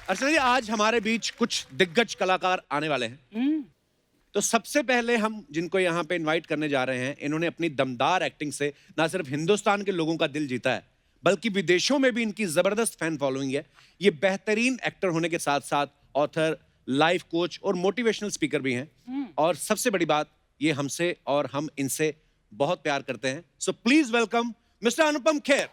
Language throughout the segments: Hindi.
अर्चना जी, आज हमारे बीच कुछ दिग्गज कलाकार आने वाले हैं। तो सबसे पहले हम जिनको यहाँ पे इनवाइट करने जा रहे हैं, इन्होंने अपनी दमदार एक्टिंग से ना सिर्फ हिंदुस्तान के लोगों का दिल जीता है, बल्कि विदेशों में भी इनकी जबरदस्त फैन फॉलोइंग है। ये बेहतरीन एक्टर होने के साथ साथ ऑथर, लाइफ कोच और मोटिवेशनल स्पीकर भी हैं। और सबसे बड़ी बात, ये हमसे और हम इनसे बहुत प्यार करते हैं। So please welcome mister Anupam Kher.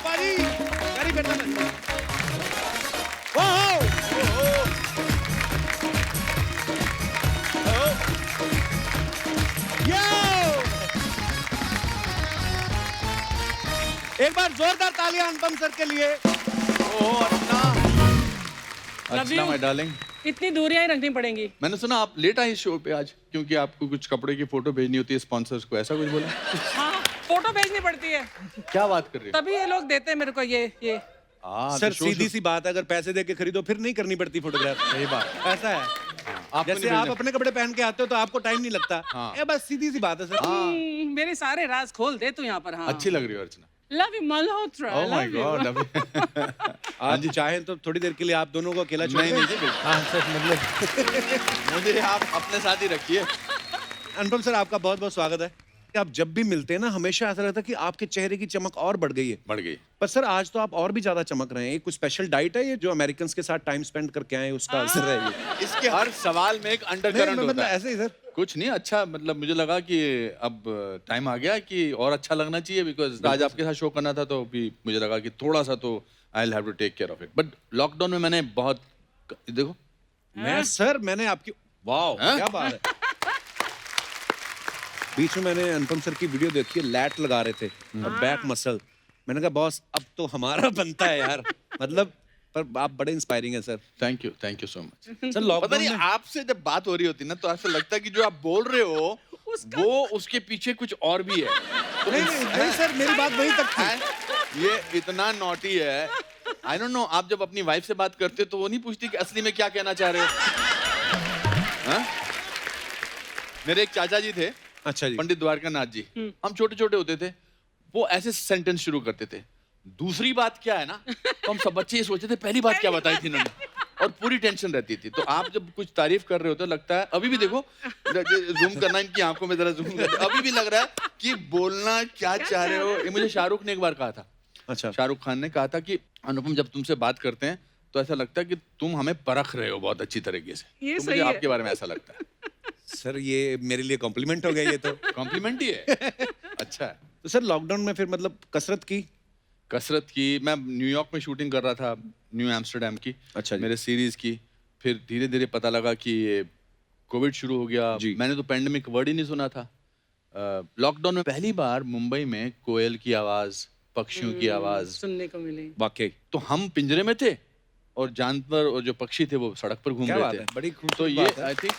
पाजी, very good man. एक बार जोरदार तालियां अनुपम सर के लिए। अर्चना माय डार्लिंग, इतनी दूरियां ही रखनी पड़ेंगी। मैंने सुना आप लेट आए इस शो पे आज, क्योंकि आपको कुछ कपड़े की फोटो भेजनी होती है स्पॉन्सर्स को, ऐसा कुछ बोला? हाँ, फोटो भेजनी पड़ती है, क्या बात कर रही है? तभी ये लोग देते हैं मेरे को ये। सर सीधी सी बात है, अगर पैसे दे के खरीदो फिर नहीं करनी पड़ती फोटोग्राफ। सही बात। ऐसा है, जैसे आप अपने कपड़े पहन के आते हो तो आपको टाइम नहीं लगता। ये बस सीधी सी बात है सर। मेरे सारे राज खोल दे तू यहाँ पर। हाँ, अच्छी लग रही हो Archana. Love you Malhotra. Oh my god. आज चाहें तो थोड़ी देर के लिए आप दोनों को अकेला छोड़ नहीं दें। हाँ सर, मतलब मुझे आप अपने साथ ही रखिए। अनुपम सर, आपका बहुत बहुत स्वागत है। आप जब भी मिलते हैं ना, हमेशा ऐसा लगता है कि आपके चेहरे की चमक और बढ़ गई है। बढ़ गई। पर सर आज तो आप और भी ज्यादा चमक रहे हैं। कुछ स्पेशल डाइट है ये जो अमेरिकन के साथ टाइम स्पेंड करके आए उसका असर है ये? इसके हर सवाल में एक अंडरकरंट होता है। ऐसे ही सर। कुछ नहीं, अच्छा मतलब मुझे लगा कि अब टाइम आ गया कि और अच्छा लगना चाहिए, बिकॉज आज आपके साथ शो करना था, तो भी मुझे लगा कि थोड़ा सा तो I will have to take care of it. But lockdown में मैंने बहुत, देखो मैंने आपकी वाओ क्या बात है। बीच में मैंने अनुपम सर की वीडियो देखी, लैट लगा रहे थे और बैक मसल। मैंने कहा बॉस अब तो हमारा बनता है यार। मतलब पर आप बड़े इंस्पायरिंग हैं sir. Thank you so much. Sir पता लॉकडाउन नहीं में आपसे जब बात हो रही होती ना, तो ऐसा लगता है कि जो आप बोल रहे हो वो उसके पीछे कुछ और भी है। तो नहीं सर, मेरी बात वहीं तक थी। ये इतना नॉटी है। आई डोंट नो, आप जब अपनी वाइफ से बात करते हो तो वो नहीं पूछती कि असली में क्या कहना चाह रहे हो? हाँ? मेरे एक चाचा जी थे, अच्छा जी, पंडित द्वारकानाथ जी। हम छोटे छोटे होते थे, वो ऐसे सेंटेंस शुरू करते थे, दूसरी बात क्या है ना, तो हम सब बच्चे ये सोचते थे पहली बात क्या बताई थी इन्होंने, और पूरी टेंशन रहती थी। तो आप जब कुछ तारीफ कर रहे हो तो लगता है, अभी भी देखो जूम करना इनकी आंखों में, जरा जूम करना, अभी भी लग रहा है कि बोलना क्या चाह रहे हो। ये मुझे शाहरुख ने एक बार कहा था। अच्छा, शाहरुख खान ने कहा था कि अनुपम जब तुमसे बात करते हैं तो ऐसा लगता है कि तुम हमें परख रहे हो बहुत अच्छी तरीके से। ये तो सही मुझे है। आपके बारे में ऐसा लगता है। सर ये मेरे लिए कॉम्प्लीमेंट हो गया ये तो। कॉम्प्लीमेंट ही है। अच्छा है। तो सर लॉकडाउन में फिर मतलब कसरत की। मैं न्यूयॉर्क में शूटिंग कर रहा था, न्यू एम्स्टरडेम की। अच्छा जी। मेरे सीरीज की। फिर धीरे धीरे पता लगा कि ये कोविड शुरू हो गया जी। मैंने तो पेंडेमिक वर्ड ही नहीं सुना था। लॉकडाउन में पहली बार मुंबई में कोयल की आवाज, पक्षियों की आवाज सुनने को मिली। वाकई तो हम पिंजरे में थे और जानवर और जो पक्षी थे वो सड़क पर घूम क्या रहे बात थे। है, बड़ी खूबसूरत तो ये बात है। आई थिंक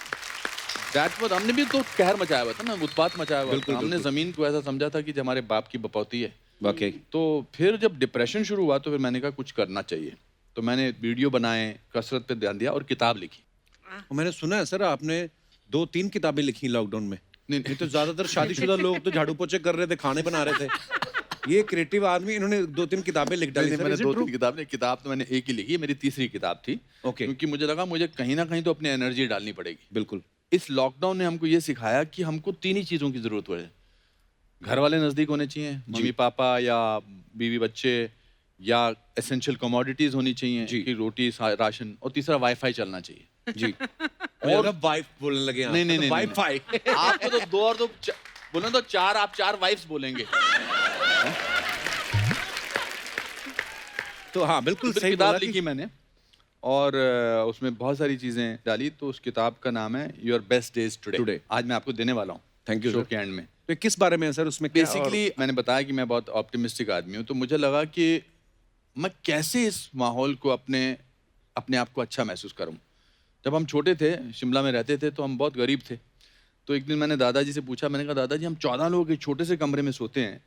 दैट वाज, हमने भी तो कहर मचाया हुआ था ना, उत्पात मचाया हुआ बिल्कुल, था। हमने बिल्कुल। जमीन को ऐसा समझा था कि जो हमारे बाप की बपौती है। वाकई तो फिर जब डिप्रेशन शुरू हुआ तो फिर मैंने कहा कुछ करना चाहिए। तो मैंने वीडियो बनाए, कसरत पे ध्यान दिया और किताब लिखी। मैंने सुना है सर आपने 2-3 किताबें लिखी लॉकडाउन में। नहीं तो ज्यादातर शादीशुदा लोग तो झाड़ू पोछे कर रहे थे, खाने बना रहे थे। ये क्रिएटिव आदमी, इन्होंने 2-3 किताबें लिख डाली। मैंने 2-3 किताब तो मैंने एक ही लिखी, मेरी तीसरी किताब थी। ओके। क्योंकि मुझे लगा मुझे कहीं ना कहीं तो अपनी एनर्जी डालनी पड़ेगी। बिल्कुल। इस लॉकडाउन ने हमको ये सिखाया कि हमको 3 ही चीजों की जरूरत है। घर वाले नजदीक होने चाहिए, मम्मी पापा या बीवी बच्चे, या एसेंशियल कमोडिटीज होनी चाहिए कि रोटी राशन, और तीसरा वाईफाई चलना चाहिए। जी। और वाइफ बोलने लगे आप। नहीं, वाईफाई। आपको तो 2 और 2 बोले तो 4, आप 4 वाइफ्स बोलेंगे। तो हाँ बिल्कुल सही किताब बोला कि- लिखी मैंने और उसमें बहुत सारी चीजें डाली। तो उस किताब का नाम है योर बेस्ट डेज टुडे। आज मैं आपको देने वाला हूँ। Thank you show sir. के एंड में। तो किस बारे में है सर उसमें? क्या और- बेसिकली मैंने बताया कि मैं बहुत ऑप्टिमिस्टिक आदमी हूँ, तो मुझे लगा कि मैं कैसे इस माहौल को अपने आप को अच्छा महसूस करूँ। जब हम छोटे थे, शिमला में रहते थे, तो हम बहुत गरीब थे। तो एक दिन मैंने दादाजी से पूछा, मैंने कहा दादाजी हम 14 लोग एक छोटे से कमरे में सोते हैं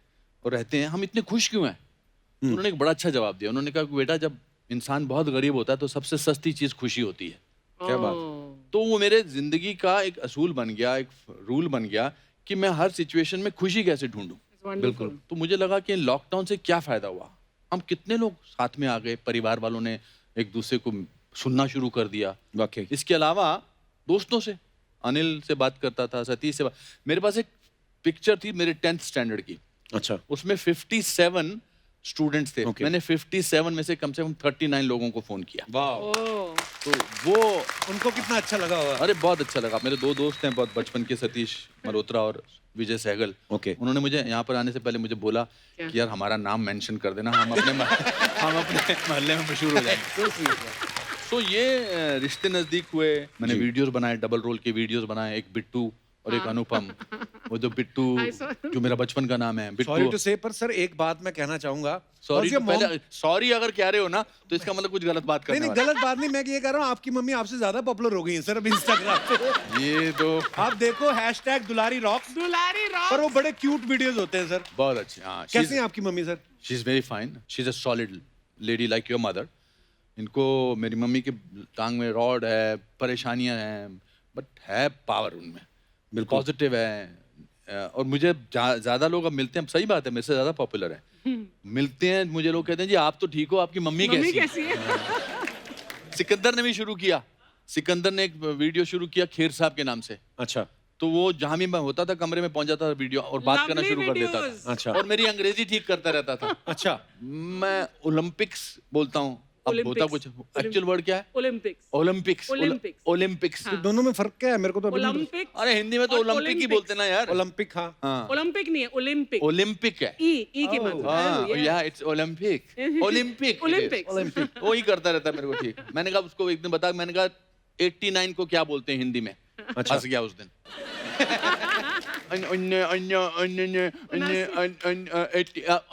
और रहते हैं, हम इतने खुश क्यों हैं? तो उन्होंने एक बड़ा अच्छा जवाब दिया। उन्होंने कहा कि बेटा जब इंसान बहुत गरीब होता है तो सबसे सस्ती चीज खुशी होती है। क्या बात? तो वो मेरे जिंदगी का एक असूल बन गया, एक रूल बन गया कि मैं हर सिचुएशन में खुशी कैसे ढूंढूं। बिल्कुल। तो मुझे लगा कि लॉकडाउन से क्या फायदा हुआ, हम कितने लोग साथ में आ गए, परिवार वालों ने एक दूसरे को सुनना शुरू कर दिया। वाकई इसके अलावा दोस्तों से, अनिल से बात करता था, सतीश से मेरे पास एक पिक्चर थी मेरे 10th स्टैंडर्ड की, अच्छा उसमें 57 स्टूडेंट्स थे। Okay. मैंने 57 में से कम 39 लोगों को फोन किया। वाह, ओह, तो वो उनको कितना अच्छा लगा होगा। अरे बहुत अच्छा लगा। मेरे 2 दोस्त हैं बहुत बचपन के, सतीश मल्होत्रा और विजय सहगल। Okay. उन्होंने मुझे यहाँ पर आने से पहले मुझे बोला क्या? कि यार हमारा नाम मेंशन कर देना, हम अपने मोहल्ले में मशहूर हो जाएंगे। तो ये रिश्ते नजदीक हुए। मैंने वीडियोस बनाए, डबल रोल के वीडियोस बनाए, एक बिट्टू और एक अनुपम। वो जो बिट्टू I saw- जो मेरा बचपन का नाम है सॉरी बिट्टू। टू से, पर सर एक बात मैं कहना चाहूंगा। Sorry How's your mom? पहले सॉरी अगर कह रहे हो ना तो इसका मतलब कुछ गलत बात नहीं करने नहीं, वाले। गलत बात नहीं, मैं ये कह रहा हूँ आपकी मम्मी आपसे ज्यादा पॉपुलर हो गई है सर अब इंस्टाग्राम पे। ये तो आप देखो हैशटैग दुलारी रॉक्स, दुलारी पर रॉक। वो बड़े क्यूट वीडियोस होते हैं सर। बहुत अच्छी। हाँ, कैसी हैं आपकी mummy sir? She is very fine, she is a solid lady like your mother. इनको, मेरी मम्मी के टांग में रॉड है, परेशानियां हैं, बट है पावर उनमें, बिल्कुल। पॉजिटिव है। और मुझे ज्यादा लोग अब मिलते हैं, सही बात है, मेरे से ज्यादा पॉपुलर है, मिलते हैं मुझे लोग कहते हैं जी आप तो ठीक हो, आपकी मम्मी मम्मी कैसी है? कैसी है? सिकंदर ने भी शुरू किया, सिकंदर ने एक वीडियो शुरू किया खेर साहब के नाम से। अच्छा तो वो जहां भी मैं होता था कमरे में पहुंच जाता था वीडियो और बात करना Lovely शुरू कर देता videos. था। अच्छा और मेरी अंग्रेजी ठीक करता रहता था। अच्छा मैं ओलंपिक्स बोलता हूँ, अब होता कुछ, एक्चुअल वर्ड क्या है? ओलंपिक्स। ओलंपिक्स। Olympics. ओलंपिक्स। तो दोनों में फर्क क्या है मेरे को तो अभी नहीं ओलंपिक। अरे हिंदी में तो और ओलंपिक ही Olympics. बोलते ना यार। पता। ओलंपिक, हाँ हाँ, ओलंपिक नहीं है, ओलंपिक। ओलंपिक है। ई की बात। हाँ, या it's Olympic, Olympic, Olympics. Olympic. वो ही करता रहता है मेरे को ठीक। मैंने कहा उसको एक दिन बता, मैंने कहा 89 को क्या बोलते हैं हिंदी में? अच्छा। हंस गया उस दिन।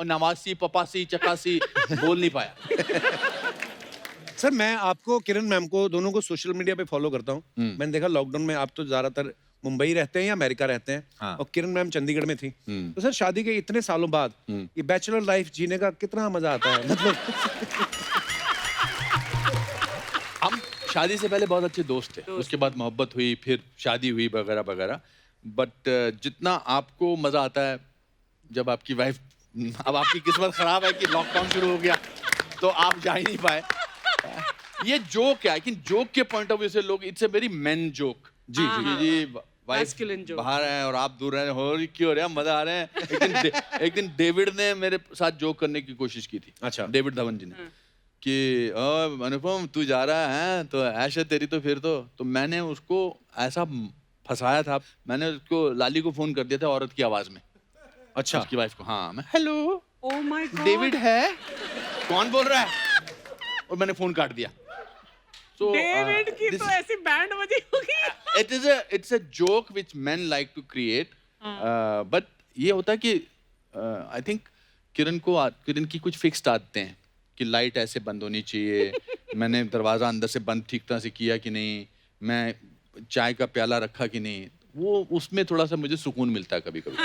नवासी पपासी चकासी बोल नहीं पाया। सर मैं आपको, किरण मैम को, दोनों को सोशल मीडिया पे फॉलो करता हूँ। मैंने देखा लॉकडाउन में आप तो ज्यादातर मुंबई रहते हैं या अमेरिका रहते हैं, हाँ। और किरण मैम चंडीगढ़ में थी। तो सर शादी के इतने सालों बाद ये बैचलर लाइफ जीने का कितना मजा आता है मतलब? हम शादी से पहले बहुत अच्छे दोस्त थे, उसके बाद मोहब्बत हुई, फिर शादी हुई वगैरह वगैरह। बट जितना आपको मजा आता है जब आपकी वाइफ, अब आपकी किस्मत खराब है कि लॉकडाउन शुरू हो गया तो आप जा ही नहीं पाए। ये जोक है, लेकिन जोक के पॉइंट ऑफ व्यू से लोग, it's a very main joke. जी जी जी वाइफ Masculine joke. बाहर है और आप दूर हैं, हो रही क्यों हो रहा है, मजा आ रहा है। एक दिन डेविड ने मेरे साथ जोक करने की कोशिश की थी। अच्छा। डेविड धवन जी ने कि अनुपम तू जा रहा है तो ऐश है तेरी, तो फिर तो मैंने उसको ऐसा फंसाया था, मैंने उसको लाली को फोन कर दिया था औरत की आवाज में। अच्छा उसकी वाइफ को, हाँ, मैं hello oh my God. David है, कौन बोल रहा है, और मैंने फोन काट दिया। So, डेविड की तो ऐसी बैंड बजी होगी। it's a joke which men like to create, but ये होता है कि I think किरण की कुछ फिक्स्ड आदतें हैं कि लाइट ऐसे बंद होनी चाहिए, मैंने दरवाजा अंदर से बंद ठीक तरह से किया कि नहीं, मैं चाय का प्याला रखा कि नहीं, वो उसमें थोड़ा सा मुझे सुकून मिलता है कभी कभी।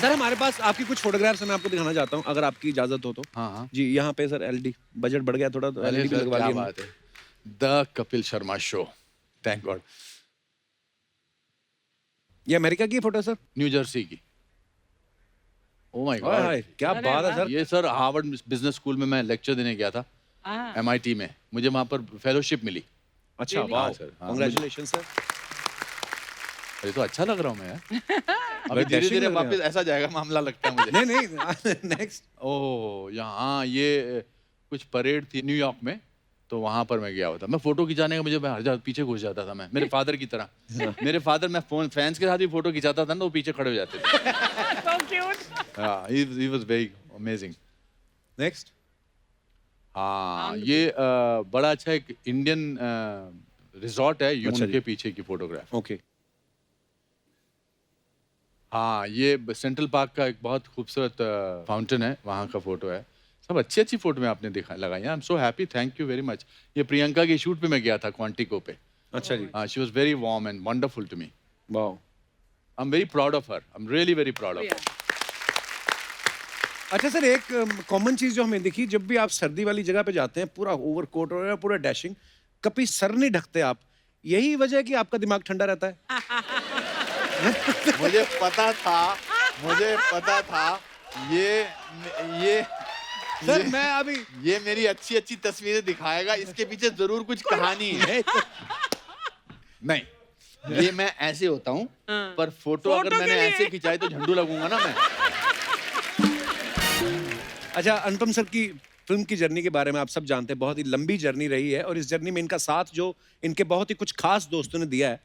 सर हमारे पास आपकी कुछ फोटोग्राफ्स मैं आपको दिखाना चाहता हूँ अगर आपकी इजाजत हो तो। हाँ हाँ, जी यहाँ पे सर एलईडी बजट बढ़ गया थोड़ा तो अरे एलईडी भी सर, लगवा क्या लिया बात है। The Kapil Sharma show, thank God. ये अमेरिका की फोटो सर? न्यू जर्सी की। Oh my hi hi, God, क्या अरे बात है वाह। सर। ये सर हार्वर्ड बिजनेस स्कूल में मैं लेक्चर देने गया था, MIT में, मुझे वहां पर फेलोशिप मिली। अच्छा Really? वाह हाँ, सर, हाँ, कांग्रेचुलेशन सर। अरे तो अच्छा लग रहा हूँ मैं यार। अभी dashing धीरे धीरे लग रहे वापस ऐसा जाएगा मामला लगता है मुझे। नहीं नहीं नेक्स्ट। ओह यहाँ ये कुछ परेड थी न्यूयॉर्क में, तो वहां पर मैं गया हुआ था। मैं फोटो खिंचाने का, मुझे मैं हर जगह पीछे घुस जाता था मैं, मेरे फादर की तरह। मेरे फादर, मैं फैंस के साथ भी फोटो खिंचाता था ना, वो पीछे खड़े हो जाते थे। So cute. हाँ, he was very amazing। Next. हाँ, ये बड़ा अच्छा एक इंडियन रिजॉर्ट है, अच्छा उनके जी। पीछे की फोटोग्राफ। ओके। हाँ, ये सेंट्रल पार्क का एक बहुत खूबसूरत फाउंटेन है, वहाँ का फोटो है। सब अच्छी अच्छी फोटो में आपने दिखा लगाई। I am so happy, thank you very much. ये प्रियंका के शूट पे मैं गया था क्वांटिको पे। अच्छा जी। She was very warm and wonderful to me. Wow. I am very proud of her, I am really very proud of Yeah. Her. अच्छा सर, एक कॉमन चीज जो हमें दिखी, जब भी आप सर्दी वाली जगह पे जाते हैं पूरा ओवरकोट और पूरा डैशिंग, कभी सर नहीं ढकते आप, यही वजह है कि आपका दिमाग ठंडा रहता है। मुझे पता था ये सर मैं अभी ये मेरी अच्छी अच्छी तस्वीरें दिखाएगा, इसके पीछे जरूर कुछ कहानी है। नहीं, ये मैं ऐसे होता हूँ, पर फोटो अगर फोटो के मैंने लिए। ऐसे खिंचाई तो झंडू लगूंगा ना मैं। अच्छा, अनुपम सर की फिल्म की जर्नी के बारे में आप सब जानते हैं, बहुत ही लंबी जर्नी रही है और इस जर्नी में इनका साथ जो इनके बहुत ही कुछ खास दोस्तों ने दिया है।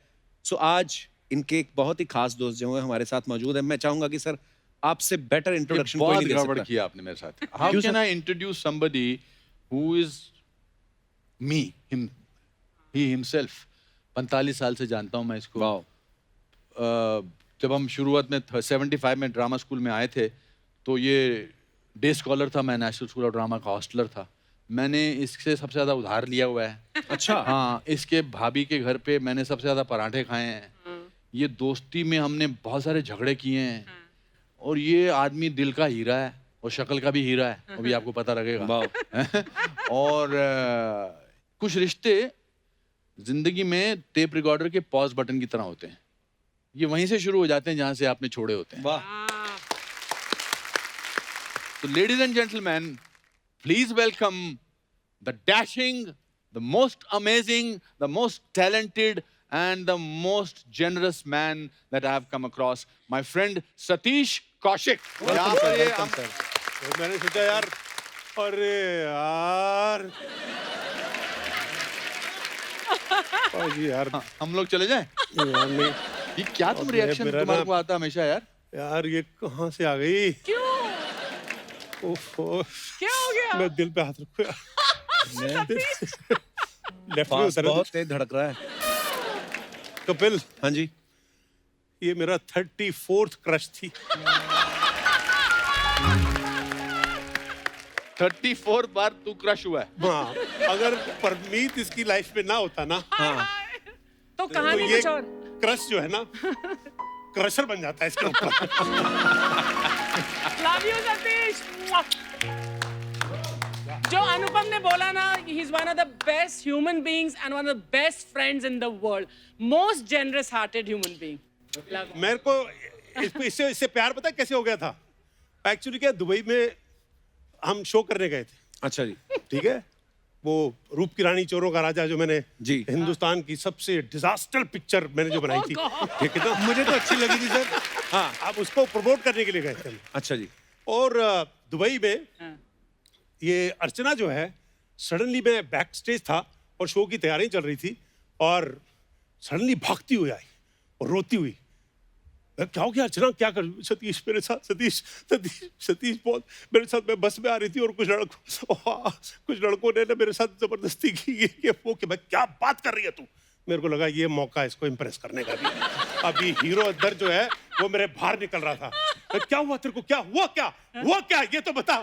सो आज इनके एक बहुत ही खास दोस्त जो है हमारे साथ मौजूद है। मैं चाहूंगा कि सर आपसे बेटर इंट्रोडक्शन कोई बहुत नहीं दे गड़बड़ सकता। किया आपने मेरे साथ। हाउ क्यों can sir? I introduce somebody who is me, he himself. 45 साल से जानता हूं मैं इसको। वाओ। जब हम शुरुआत में 75 में ड्रामा स्कूल में आए थे तो ये डे स्कॉलर था, मैं नेशनल स्कूल ऑफ ड्रामा का हॉस्टलर था। मैंने इससे सबसे ज्यादा उधार लिया हुआ है। अच्छा। हाँ, इसके भाभी के घर पे मैंने सबसे ज्यादा पराठे खाए हैं। ये दोस्ती में हमने बहुत सारे झगड़े किए हैं। और ये आदमी दिल का हीरा है और शक्ल का भी हीरा है, अभी आपको पता लगेगा। और कुछ रिश्ते जिंदगी में टेप रिकॉर्डर के पॉज बटन की तरह होते हैं, ये वहीं से शुरू हो जाते हैं जहां से आपने छोड़े होते हैं। वाह। So, ladies and gentlemen, please welcome the dashing, the most amazing, the most talented, and the most generous man that I have come across, my friend Satish Kaushik. यहाँ पर ये हम और मैंने सोचा यार, अरे यार जी यार, हम लोग चले जाएं? यार नहीं ये क्या तुम अब रिएक्शन मेरा तुम्हारे ना- को आता हमेशा यार? यार, ये कहाँ से आ गई? क्यों? ओहो, क्या हो गया? मैं दिल पे हाथ रखूं यार। लेफ्ट में पास उतर बहुत तेज धड़क रहा है। कपिल, हाँ जी। ये मेरा 34th क्रश थी। 34 बार तू क्रश हुआ है। हाँ, अगर परमीत इसकी लाइफ में ना होता ना, तो तो कहानी ये कुछ और। क्रश जो है ना, क्रशर बन जाता है इसके ऊपर। Love you Satish. जो अनुपम ने बोला ना, he is one of the best human beings and one of the best friends in the world, most generous hearted human being. मेरे को इससे प्यार पता है कैसे हो गया था? एक्चुअली क्या, दुबई में हम शो करने गए थे, अच्छा जी। ठीक है? वो रूप की रानी चोरों का राजा, जो मैंने जी। हिंदुस्तान की सबसे डिजास्टर पिक्चर मैंने जो बनाई थी, ठीक है ना? मुझे तो अच्छी लगी थी सर। हाँ। आप उसको प्रमोट करने के लिए गए थे हम। अच्छा जी। और दुबई में ये अर्चना जो है, सडनली मैं बैक स्टेज था और शो की तैयारी चल रही थी और सडनली भागती हुई आई और रोती हुई। मैं, क्या हो गया अर्चना, क्या कर? सतीश मेरे साथ, सतीश बहुत मेरे साथ, मैं बस में आ रही थी और कुछ लड़कों ने ना मेरे साथ जबरदस्ती की, ये वो। कि मैं, क्या बात कर रही है तू? मेरे को लगा ये मौका है इसको इम्प्रेस करने का भी। अभी हीरो अंदर जो है वो मेरे बाहर निकल रहा था। क्या हुआ तेरे को, क्या हुआ, क्या ये तो बता।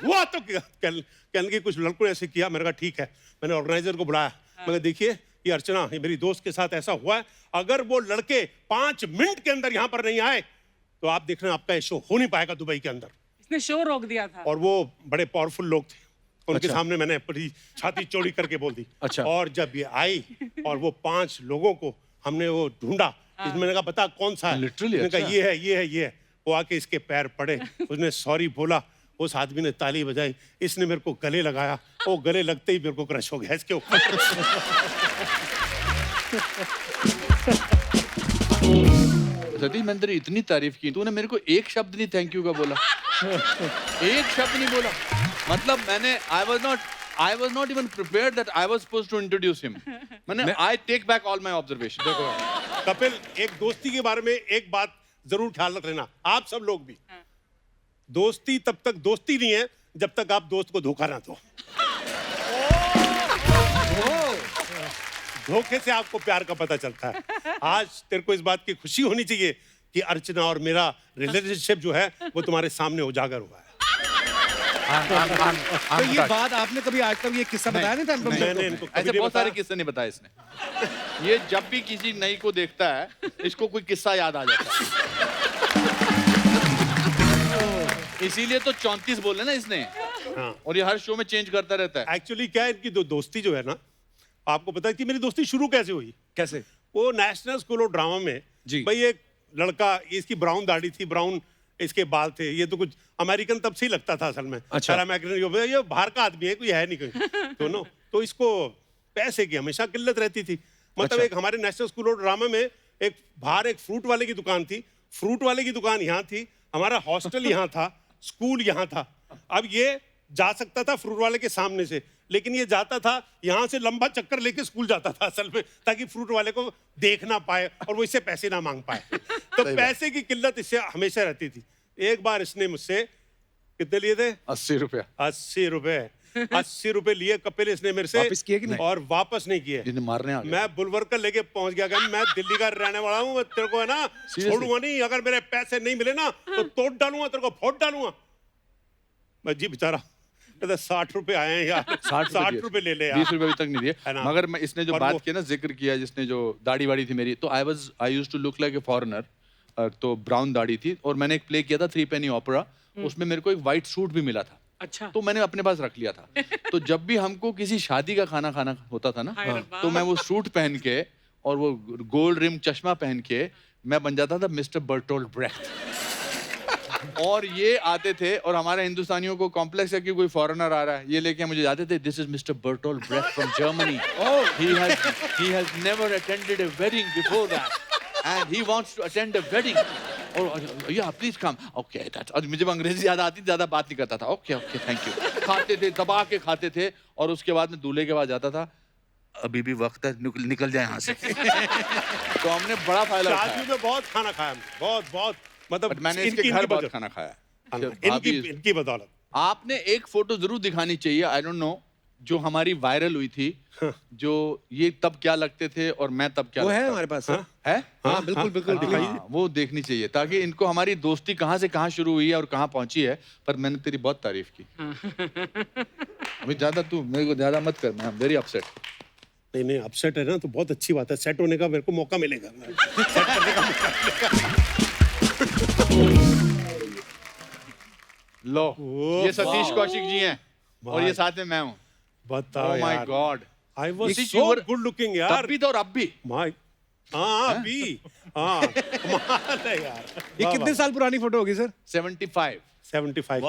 हुआ तो कहने की कुछ लड़कों ने ऐसे किया। मैंने कहा ठीक है, मैंने ऑर्गेनाइजर को बुलाया। मैंने, देखिए ये अर्चना, ये मेरी दोस्त के साथ ऐसा हुआ है, अगर वो लड़के 5 मिनट के अंदर यहाँ पर नहीं आए तो आप देख रहे हैं आपका ये शो हो नहीं पाएगा दुबई के अंदर। इसने शो रोक दिया था। और वो बड़े पावरफुल लोग थे, उनके अच्छा। सामने मैंने अपनी छाती चौड़ी करके बोल दी। अच्छा। और जब ये आई और वो 5 लोगों को हमने वो ढूंढा, मैंने कहा बता कौन सा है? Literally, उसने कहा अच्छा। ये है। वो आके इसके पैर पड़े, उसने सॉरी बोला, उस आदमी ने ताली बजाई, इसने मेरे को गले लगाया। वो गले लगते ही मेरे को क्रश हो गया इसके ऊपर। सतीश, मैंने तेरी इतनी तारीफ की, तूने मेरे को एक शब्द नहीं थैंक यू का बोला। एक शब्द नहीं बोला। मतलब मैंने I was not even prepared that I was supposed to introduce him. I take back all my observations. देखो कपिल, एक दोस्ती के बारे में एक बात जरूर ख्याल रख लेना, आप सब लोग भी। दोस्ती तब तक दोस्ती नहीं है जब तक आप दोस्त को धोखा ना दो। धोखे से आपको प्यार का पता चलता है। आज तेरे को इस बात की खुशी होनी चाहिए कि अर्चना और मेरा रिलेशनशिप जो है वो तुम्हारे सामने उजागर हुआ है। तो ये बात आपने कभी आज तक ये किस्सा बताया नहीं था अनुपम सर मैंने को? इनको कभी ऐसे नहीं बहुत सारे बताया। किस्से नहीं बताए इसने। ये जब भी किसी नई को देखता है, इसको कोई किस्सा याद आ जाता है। इसीलिए तो 34 बोले ना इसने। हाँ। और ये हर शो में चेंज करता रहता है। एक्चुअली क्या है, इनकी दोस्ती जो है ना, आपको पता है कि मेरी दोस्ती शुरू कैसे हुई? कैसे? वो नेशनल स्कूल ऑफ ड्रामा में जी। भाई एक लड़का, इसकी ब्राउन दाढ़ी थी, ब्राउन इसके बाल थे, ये तो कुछ अमेरिकन तब से ही लगता था असल में। अच्छा। अमेरिकन, ये बाहर का आदमी है, कोई है नहीं कोई दोनों। तो इसको पैसे की हमेशा किल्लत रहती थी। मतलब अच्छा। एक हमारे नेशनल स्कूल ऑफ ड्रामा में एक बाहर एक फ्रूट वाले की दुकान थी, फ्रूट वाले की दुकान यहाँ थी, हमारा हॉस्टल यहाँ था, स्कूल यहाँ था। अब ये जा सकता था फ्रूट वाले के सामने से, लेकिन ये जाता था यहाँ से लंबा चक्कर लेके स्कूल जाता था असल में, ताकि फ्रूट वाले को देख ना पाए और वो इससे पैसे ना मांग पाए। तो पैसे की किल्लत इससे हमेशा रहती थी। एक बार इसने मुझसे कितने लिए थे? 80 रुपया 80 रुपए। 80 रुपए लिए कपिल इसने मेरे से, वापस किए कि नहीं? और वापस नहीं किए। जिन्हें मारने आ गए। मैं बुलवर्कर लेके पहुंच गया कि मैं दिल्ली का रहने वाला हूँ, तेरे को है ना छोड़ूंगा नहीं, अगर मेरे पैसे नहीं मिले ना तो तोड़ डालूंगा, तेरे को फोड़ डालूंगा। मैं जी बेचारा, 60 रुपए आए हैं यार, 60 रुपए ले ले यार। 20 रुपए अभी तक नहीं है दिए। ना? मगर मैं इसने जो और बात वो- किया ना, जिक्र किया जिसने, जो दाढ़ी वाड़ी थी मेरी, तो I used to look like a foreigner. तो ब्राउन दाढ़ी थी, और मैंने एक प्ले किया था 3 पेनी ओपेरा, उसमें मेरे को एक वाइट सूट भी मिला था, अच्छा। तो मैंने अपने पास रख लिया था। तो जब भी हमको किसी शादी का खाना खाना होता था ना, हाय रब्बा। तो मैं वो सूट पहन के और वो गोल्ड रिम चश्मा पहन के मैं बन जाता था मिस्टर बर्टोल्ड ब्रेख्ट। और ये आते थे, और हमारे हिंदुस्तानियों को कॉम्प्लेक्स है कि कोई फॉरेनर आ रहा है, ये लेके मुझे जाते थे, this is mister Bertolt Brecht from Germany, he has never attended a wedding before that and he wants to attend a wedding, और या प्लीज कम, ओके दैट्स। और मुझे अंग्रेजी ज्यादा आती, ज्यादा बात नहीं करता था, ओके ओके थैंक यू। खाते थे, दबा के खाते थे, और उसके बाद में दूल्हे के पास जाता था, अभी भी वक्त है, निकल जाए यहाँ से। तो हमने बड़ा फायदा उठाया। शादियों में बहुत खाना खाया हमने, बहुत बहुत, मतलब बट मैंने इसके घर बहुत खाना खाया। इनकी बदौलत। आपने एक फोटो जरूर दिखानी चाहिए, आई डोंट नो, जो हमारी वायरल हुई थी, जो ये तब क्या लगते थे और मैं तब क्या वो लगता है था। हमारे पास। हाँ? है? हाँ बिल्कुल बिल्कुल दिखाइए। हाँ, वो देखनी चाहिए, ताकि इनको हमारी दोस्ती कहाँ से कहाँ शुरू हुई है और कहाँ पहुंची है। पर मैंने तेरी बहुत तारीफ की। अभी ज्यादा तू मेरे को ज्यादा मत कर, मैं वेरी अपसेट। नहीं नहीं, अपसेट है ना तो बहुत अच्छी बात है, सेट होने का मेरे को मौका मिलेगा। सेट करने का मौका मिलेगा। लो, ओह, ये सतीश कौशिक जी हैं, और ये साथ में मैं हूँ। बताओ ओह माय यार, गॉड, आई वाज इसी सो चीज़- गुड लुकिंग यार। तब भी तो और अब भी। माय, हाँ अभी, हाँ कमाल है यार। ये कितने साल पुरानी फोटो होगी सर? 75 75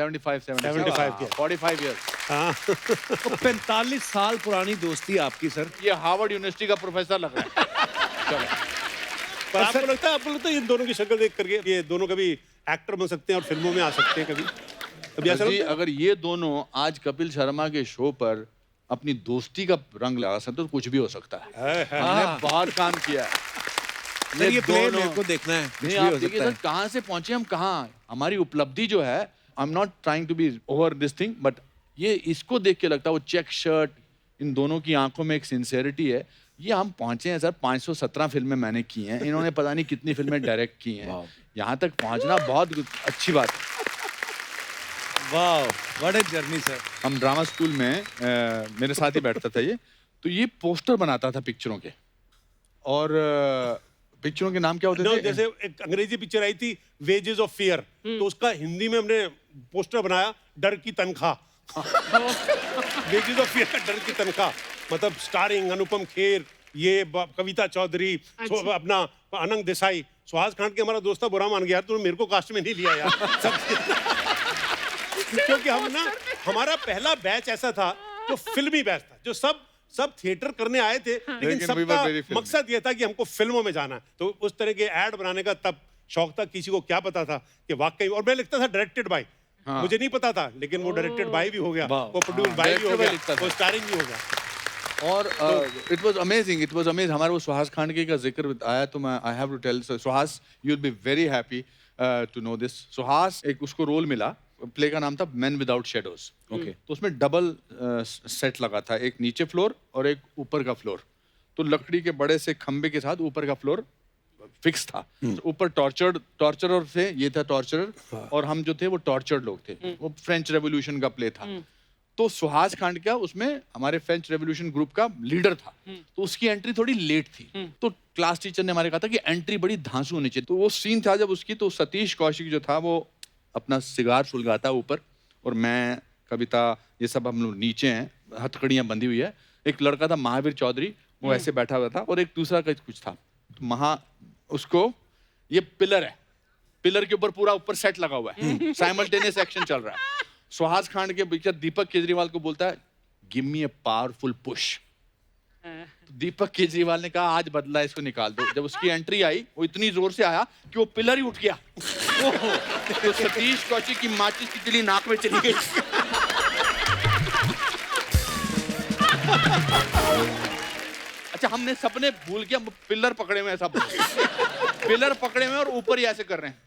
75 75 के। 45 years। हाँ। तो 45 साल पुरानी दोस्ती आपकी सर। ये हार्वर्ड यूनिवर्सिटी का प्रोफेसर लग रहा है। चलो, पर आपको लगता है इन दोनों की शक्ल देख करके ये दोनों कभी एक्टर बन सकते हैं और फिल्मों में आ सकते हैं कभी ऐसा जी, लगता है? अगर ये दोनों आज कपिल शर्मा के शो पर अपनी दोस्ती का रंग लगा सकते तो कुछ भी हो सकता है। हमने बहुत काम किया है। सर ये प्ले मेरे को देखना है, कुछ नहीं, भी आप हो देखिए सकता सर, है। कहाँ से पहुंचे हम, कहाँ हमारी उपलब्धि जो है। I am not trying to be over this thing, but ये इसको देख के लगता है, वो चेक शर्ट, इन दोनों की आंखों में एक सिंसेरिटी है। ये हम पहुंचे हैं सर, 517 फिल्में मैंने की हैं, इन्होंने पता नहीं कितनी फिल्में डायरेक्ट की हैं। यहाँ तक पहुंचना बहुत अच्छी बात है। वाह, व्हाट ए जर्नी सर। हम ड्रामा स्कूल में मेरे साथ ही बैठता था ये, तो ये पोस्टर बनाता था पिक्चरों के, और पिक्चरों के नाम क्या होते No, थे? जैसे एक अंग्रेजी पिक्चर आई थी वेजेस ऑफ फियर, तो उसका हिंदी में हमने पोस्टर बनाया डर की तनख्वाह। वेजेस ऑफ फियर, डर की तनख्वाह, मतलब स्टारिंग अनुपम खेर, ये कविता चौधरी, अपना अनंग देसाई। सुहास खान के हमारा दोस्त था, बुरा मान गया यार, तूने मेरे को कास्ट में नहीं लिया यार। क्योंकि हम ना, हमारा पहला बैच ऐसा था जो फिल्मी बैच था, जो सब थिएटर करने आए थे, लेकिन लेकिन we were सबका very filmy। मकसद ये था कि हमको फिल्मों में जाना है। तो उस तरह के ऐड बनाने का तब शौक था। किसी को क्या पता था कि वाकई, और मैं लिखता था डायरेक्टेड बाय, मुझे नहीं पता था, लेकिन वो डायरेक्टेड बाय भी हो गया, वो प्रोड्यूस बाय भी हो directed by लिखता गया, था। वो स्टारिंग भी हो गया। और it was amazing, it was amazing. हमारे वो सुहास खांडके का जिक्र आया, तो मैं I have to tell Suhas, you will be very happy to know this. Suhas, एक उसको रोल मिला, प्ले का नाम था मैन विदाउट शेडोज। ओके, तो उसमें डबल सेट लगा था, एक नीचे फ्लोर और एक ऊपर का फ्लोर। तो लकड़ी के बड़े से खंबे के साथ ऊपर का फ्लोर फिक्स था। तो ऊपर टॉर्चरर थे, ये था टॉर्चरर, और हम जो थे वो टॉर्चर्ड लोग थे। वो फ्रेंच रेवोल्यूशन का प्ले था। तो सुहास खांडका उसमें हमारे फ्रेंच रेवोल्यूशन ग्रुप का लीडर था, तो उसकी एंट्री थोड़ी लेट थी। तो क्लास टीचर ने हमारे कहा था कि एंट्री बड़ी धांसू होनी चाहिए। तो वो सीन था जब उसकी, तो सतीश कौशिक जो था वो अपना सिगार सुलगाता ऊपर, और मैं, कविता, ये सब हम लोग नीचे हैं, हथकड़ियाँ बंधी हुई है। एक लड़का था महावीर चौधरी, वो ऐसे बैठा हुआ था, और एक दूसरा कुछ था, तो उसको ये पिलर है, पिलर के ऊपर पूरा ऊपर सेट लगा हुआ है, साइमल्टेनियस एक्शन चल रहा है। सुहास खान के पिक्चर दीपक केजरीवाल को बोलता है give me a powerful push. तो दीपक केजरीवाल ने कहा आज बदला, इसको निकाल दो। जब उसकी एंट्री आई, वो इतनी जोर से आया कि वो पिलर ही उठ गया। तो सतीश कौशिक की माचिस की तिली नाक में चली गई। अच्छा, हमने सपने भूल के, हम पिलर पकड़े हुए हैं, सब पिलर पकड़े हुए और ऊपर ही ऐसे कर रहे हैं,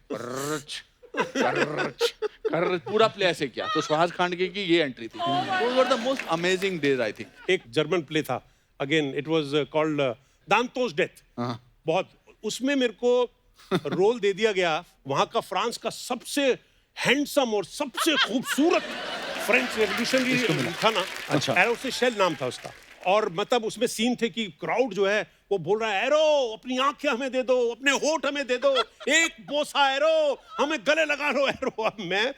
पूरा प्ले ऐसे किया। तो सुहास खांडगे की ये एंट्री थी। Those were the most amazing days, I think. एक जर्मन प्ले था, again it was called Danton's death. बहुत, उसमें मेरे को रोल दे दिया गया वहां का फ्रांस का सबसे हैंडसम और सबसे खूबसूरत फ्रेंच रेवोल्यूशनरी था ना, एरो से शेल नाम था उसका। और मतलब उसमें सीन थे कि क्राउड जो है वो बोल रहा है एरो अपनी आंखें हमें दे दो, अपने होठ हमें दे दो, एक बोसा एरो हमें गले लगा लो एरो। अब मैं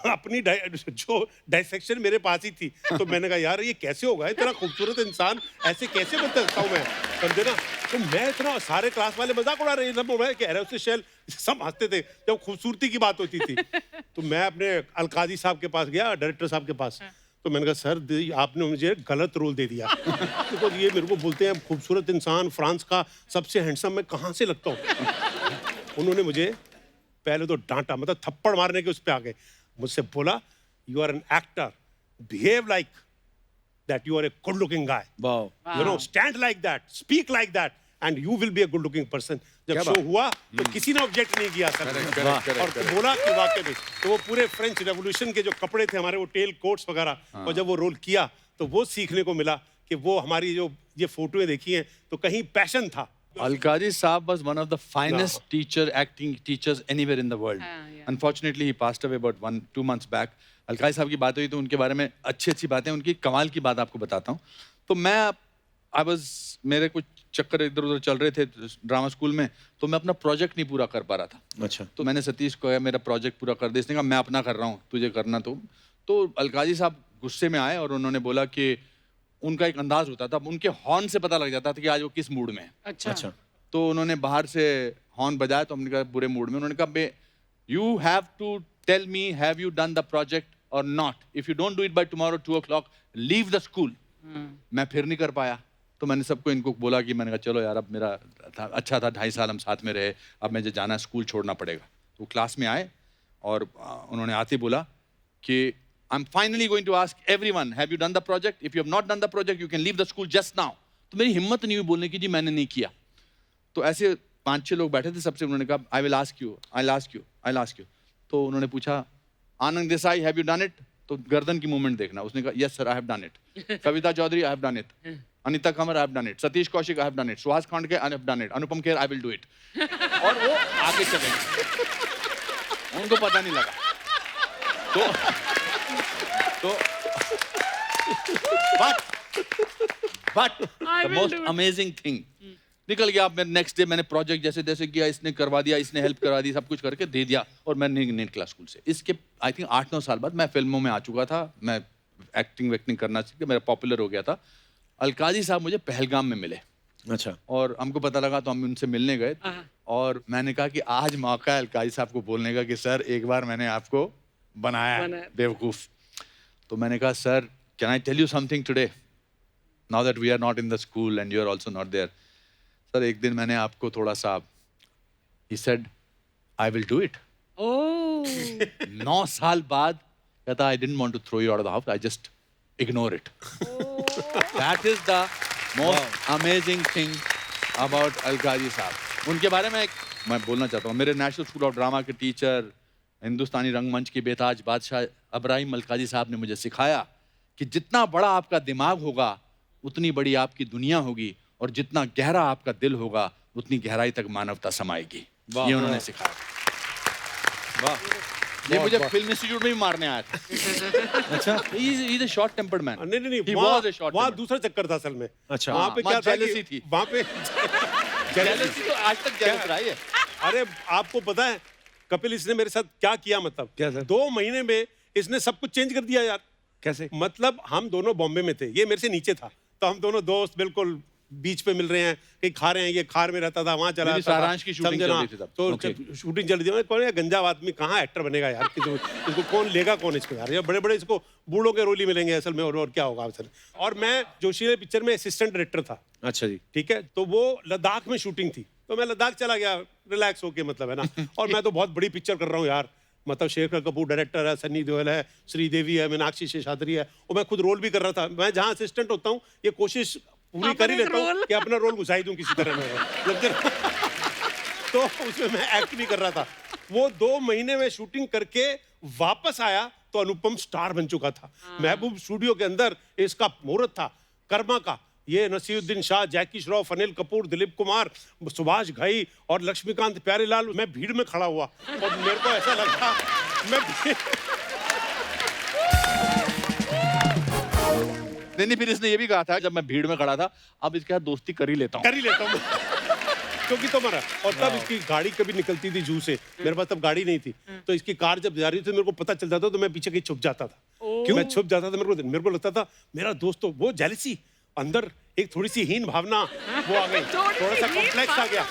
अपनी जो डायसेक्शन मेरे पास ही थी, तो मैंने कहा यार ये कैसे होगा, इतना खूबसूरत इंसान ऐसे कैसे बता सकता हूँ मैं, समझे ना। तो मैं इतना, सारे क्लास वाले मजाक उड़ा रहे हैं, सब बोल रहे हैं कि एरो से शेल, सब हंसते थे जब खूबसूरती की बात होती थी। तो मैं अपने अलकाजी साहब के पास गया, डायरेक्टर साहब के पास, तो मैंने कहा सर आपने मुझे गलत रोल दे दिया। तो ये मेरे को बोलते हैं खूबसूरत इंसान, फ्रांस का सबसे हैंडसम, मैं कहाँ से लगता हूँ। उन्होंने मुझे पहले तो डांटा, मतलब थप्पड़ मारने के उस पे आ गए, मुझसे बोला you are an actor, behave like that, you are a good looking guy, you know, stand like that, speak like that and you will be a good looking person. जब शो हुआ तो किसी ने ऑब्जेक्ट नहीं किया सर, और बोला कि वाकई में। तो वो पूरे फ्रेंच रेवोल्यूशन के जो कपड़े थे हमारे, वो टेल कोट्स वगैरह, और जब वो रोल किया तो वो सीखने को मिला कि वो हमारी जो ये फोटोएं देखी हैं तो कहीं पैशन था। Alkaji Saab was one of the finest acting teachers anywhere in the world. Unfortunately, he passed away about 1-2 months back. Alkazi साहब की बात हुई तो उनके बारे में अच्छी बातें, उनकी कमाल की बात आपको बताता हूँ। तो मेरे कुछ चक्कर इधर उधर चल रहे थे ड्रामा स्कूल में, तो मैं अपना प्रोजेक्ट नहीं पूरा कर पा रहा था। अच्छा। तो मैंने सतीश को कहा मेरा प्रोजेक्ट पूरा कर दे, इसने कहा मैं अपना कर रहा हूँ, तुझे करना। तो अलकाजी साहब गुस्से में आए और उन्होंने बोला कि उनका एक अंदाज होता था, उनके हॉर्न से पता लग जाता था कि आज वो किस मूड में है। अच्छा। तो उन्होंने बाहर से हॉर्न बजाया, तो हमने कहा बुरे मूड में। उन्होंने कहा you have to tell me have you done the project और not, if you don't do it by tomorrow 2 o'clock leave the school. मैं फिर नहीं कर पाया, तो मैंने सबको इनको बोला कि मैंने कहा चलो यार, अब मेरा अच्छा था 2.5 साल हम साथ में रहे, अब मुझे जाना है, स्कूल छोड़ना पड़ेगा। तो क्लास में आए और उन्होंने आते बोला कि I am finally going to ask everyone have you done the project, if you have not done the project you can leave the school just now. तो मेरी हिम्मत नहीं हुई बोलने की जी मैंने नहीं किया। तो ऐसे 5-6 लोग बैठे थे, सबसे उन्होंने कहा I will ask you, I will ask you, I will ask you. तो उन्होंने पूछा Anand Desai have you done it? तो गर्दन की मूवमेंट देखना, उसने कहा yes sir I have done it. Kavita Chaudhary I have done it, Anita Kanwar I have done it, Satish Kaushik I have done it, Suhas Khandge I have done it, Anupam Kher I will do it. और वो आगे चले गए, उनको पता नहीं लगा। तो but the most amazing thing निकल गया। मैं नेक्स्ट डे मैंने प्रोजेक्ट जैसे जैसे किया, इसने करवा दिया, इसने हेल्प करवा दी, सब कुछ करके दे दिया, और मैं नहीं निकला स्कूल से। इसके आई थिंक 8-9 साल बाद मैं फिल्मों में आ चुका था, मैं एक्टिंग करना सीख के मेरा पॉपुलर हो गया था। अलकाजी साहब मुझे पहलगाम में मिले। अच्छा। और हमको पता लगा तो हम उनसे मिलने गए, और मैंने कहा कि आज मौका है अलकाजी साहब को बोलने का कि सर एक बार मैंने आपको बनाया बेवकूफ। तो मैंने कहा sir can I tell you something today now that we are not in the school and you are also not there. Sir एक दिन मैंने आपको थोड़ा सा, he said I will do it. Oh. 9 साल बाद कहता I didn't want to throw you out of the house, I just ignore it. That is the most amazing thing about Alkazi साहब। उनके बारे में मैं बोलना चाहता हूँ, मेरे नेशनल स्कूल ऑफ ड्रामा के टीचर, हिंदुस्तानी रंगमंच के बेताज बादशाह इब्राहिम अलकाजी साहब ने मुझे सिखाया कि जितना बड़ा आपका दिमाग होगा उतनी बड़ी आपकी दुनिया होगी, और जितना गहरा आपका दिल होगा उतनी गहराई तक मानवता समाएगी। ये उन्होंने सिखाया। वाह। ये मुझे फिल्म इंस्टीट्यूट में भी मारने आया था। अच्छा। He is a short tempered man. नहीं, He was a short वहाँ tempered. दूसरा चक्कर था असल में। अच्छा। वहाँ पे क्या था jealousy थी। वहाँ पे Jealousy तो आज तक jealous रहा है। अरे आपको पता है कपिल इसने मेरे साथ क्या किया, मतलब क्या सर? 2 महीने में इसने सब कुछ चेंज कर दिया यार। कैसे? मतलब हम दोनों बॉम्बे में थे, ये मेरे से नीचे था, तो हम दोनों दोस्त बिल्कुल बीच पे मिल रहे हैं, कहीं खा रहे हैं, ये खार में रहता था, वहां चला मेरी जाता था, सारांश की शूटिंग समझे चल ना? रही थी तब। तो Okay. शूटिंग चल रही थी। कौन है गंजा आदमी, कहाँ एक्टर बनेगा यार, इसको कौन लेगा, कौन इसको यार, ये बड़े बड़े इसको बूढ़ों के रोल ही मिलेंगे असल में, और क्या होगा असल। और मैं जोशीले पिक्चर में असिस्टेंट डायरेक्टर था, अच्छा जी। ठीक है, तो वो लद्दाख में शूटिंग थी, तो मैं लद्दाख चला गया रिलैक्स होके, मतलब है ना। और मैं तो बहुत बड़ी पिक्चर कर रहा हूँ यार, मतलब शेखर कपूर डायरेक्टर है, सन्नी देओल है, श्रीदेवी है, मीनाक्षी शेषाद्री है, और मैं खुद रोल भी कर रहा था। मैं जहाँ असिस्टेंट होता हूँ ये कोशिश पूरी कर ही लेता हूँ कि अपना रोल घुसाई दूं किसी तरह में। तो उसमें मैं एक्ट भी कर रहा था। वो 2 महीने में शूटिंग करके वापस आया तो अनुपम स्टार बन चुका था। महबूब स्टूडियो के अंदर इसका मुहूर्त था कर्मा का, ये नसीरुद्दीन शाह, जैकी श्रॉफ, अनिल कपूर, दिलीप कुमार, सुभाष घई और लक्ष्मीकांत प्यारेलाल। मैं भीड़ में खड़ा हुआ और मेरे को ऐसा लगा मैं नहीं, फिर इसने ये भी कहा था जब मैं भीड़ में खड़ा था, अब इसके साथ दोस्ती कर ही लेता हूँ। क्योंकि तो मरा। और तब इसकी गाड़ी कभी निकलती थी जू से, मेरे पास तब गाड़ी नहीं थी, तो इसकी कार जब जा रही थी मेरे को पता चल जाता, तो मैं पीछे कहीं छुप जाता था। क्यों मैं छुप जाता था, मेरे को लगता था मेरा दोस्त, तो वो जेलसी अंदर एक थोड़ी सी हीन भावना वो आ गई, थोड़ा सा कॉम्प्लेक्स आ गया।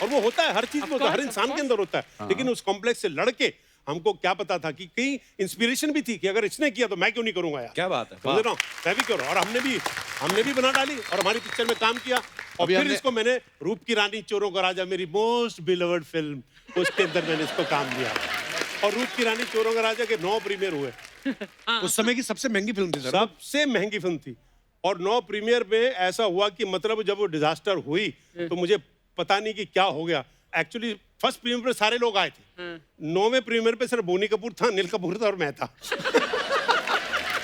और वो होता है हर चीज में, होता है, हर इंसान के अंदर होता है। लेकिन उस कॉम्प्लेक्स से लड़के हमको क्या पता था कि कहीं इंस्पिरेशन भी थी कि अगर इसने किया तो मैं क्यों नहीं करूंगा यार। क्या बात है, समझ रहा हूं, मैं भी करूँ। और हमने भी बना डाली और हमारी पिक्चर में काम किया। और अभी फिर इसको मैंने रूप की रानी चोरों का राजा, मेरी मोस्ट बिलवर्ड फिल्म, उसके अंदर मैंने इसको काम दिया। और रूप की रानी चोरों का राजा के 9 प्रीमियर हुए। उस समय की सबसे महंगी फिल्म थी सर। सबसे महंगी फिल्म थी। और 9 प्रीमियर में ऐसा हुआ कि मतलब जब वो डिजास्टर हुई तो मुझे पता नहीं कि क्या हो गया। एक्चुअली फर्स्ट प्रीमियर पे सारे लोग आए थे, 9वें प्रीमियर पे सिर्फ बोनी कपूर था, अनिल कपूर था और मैं था।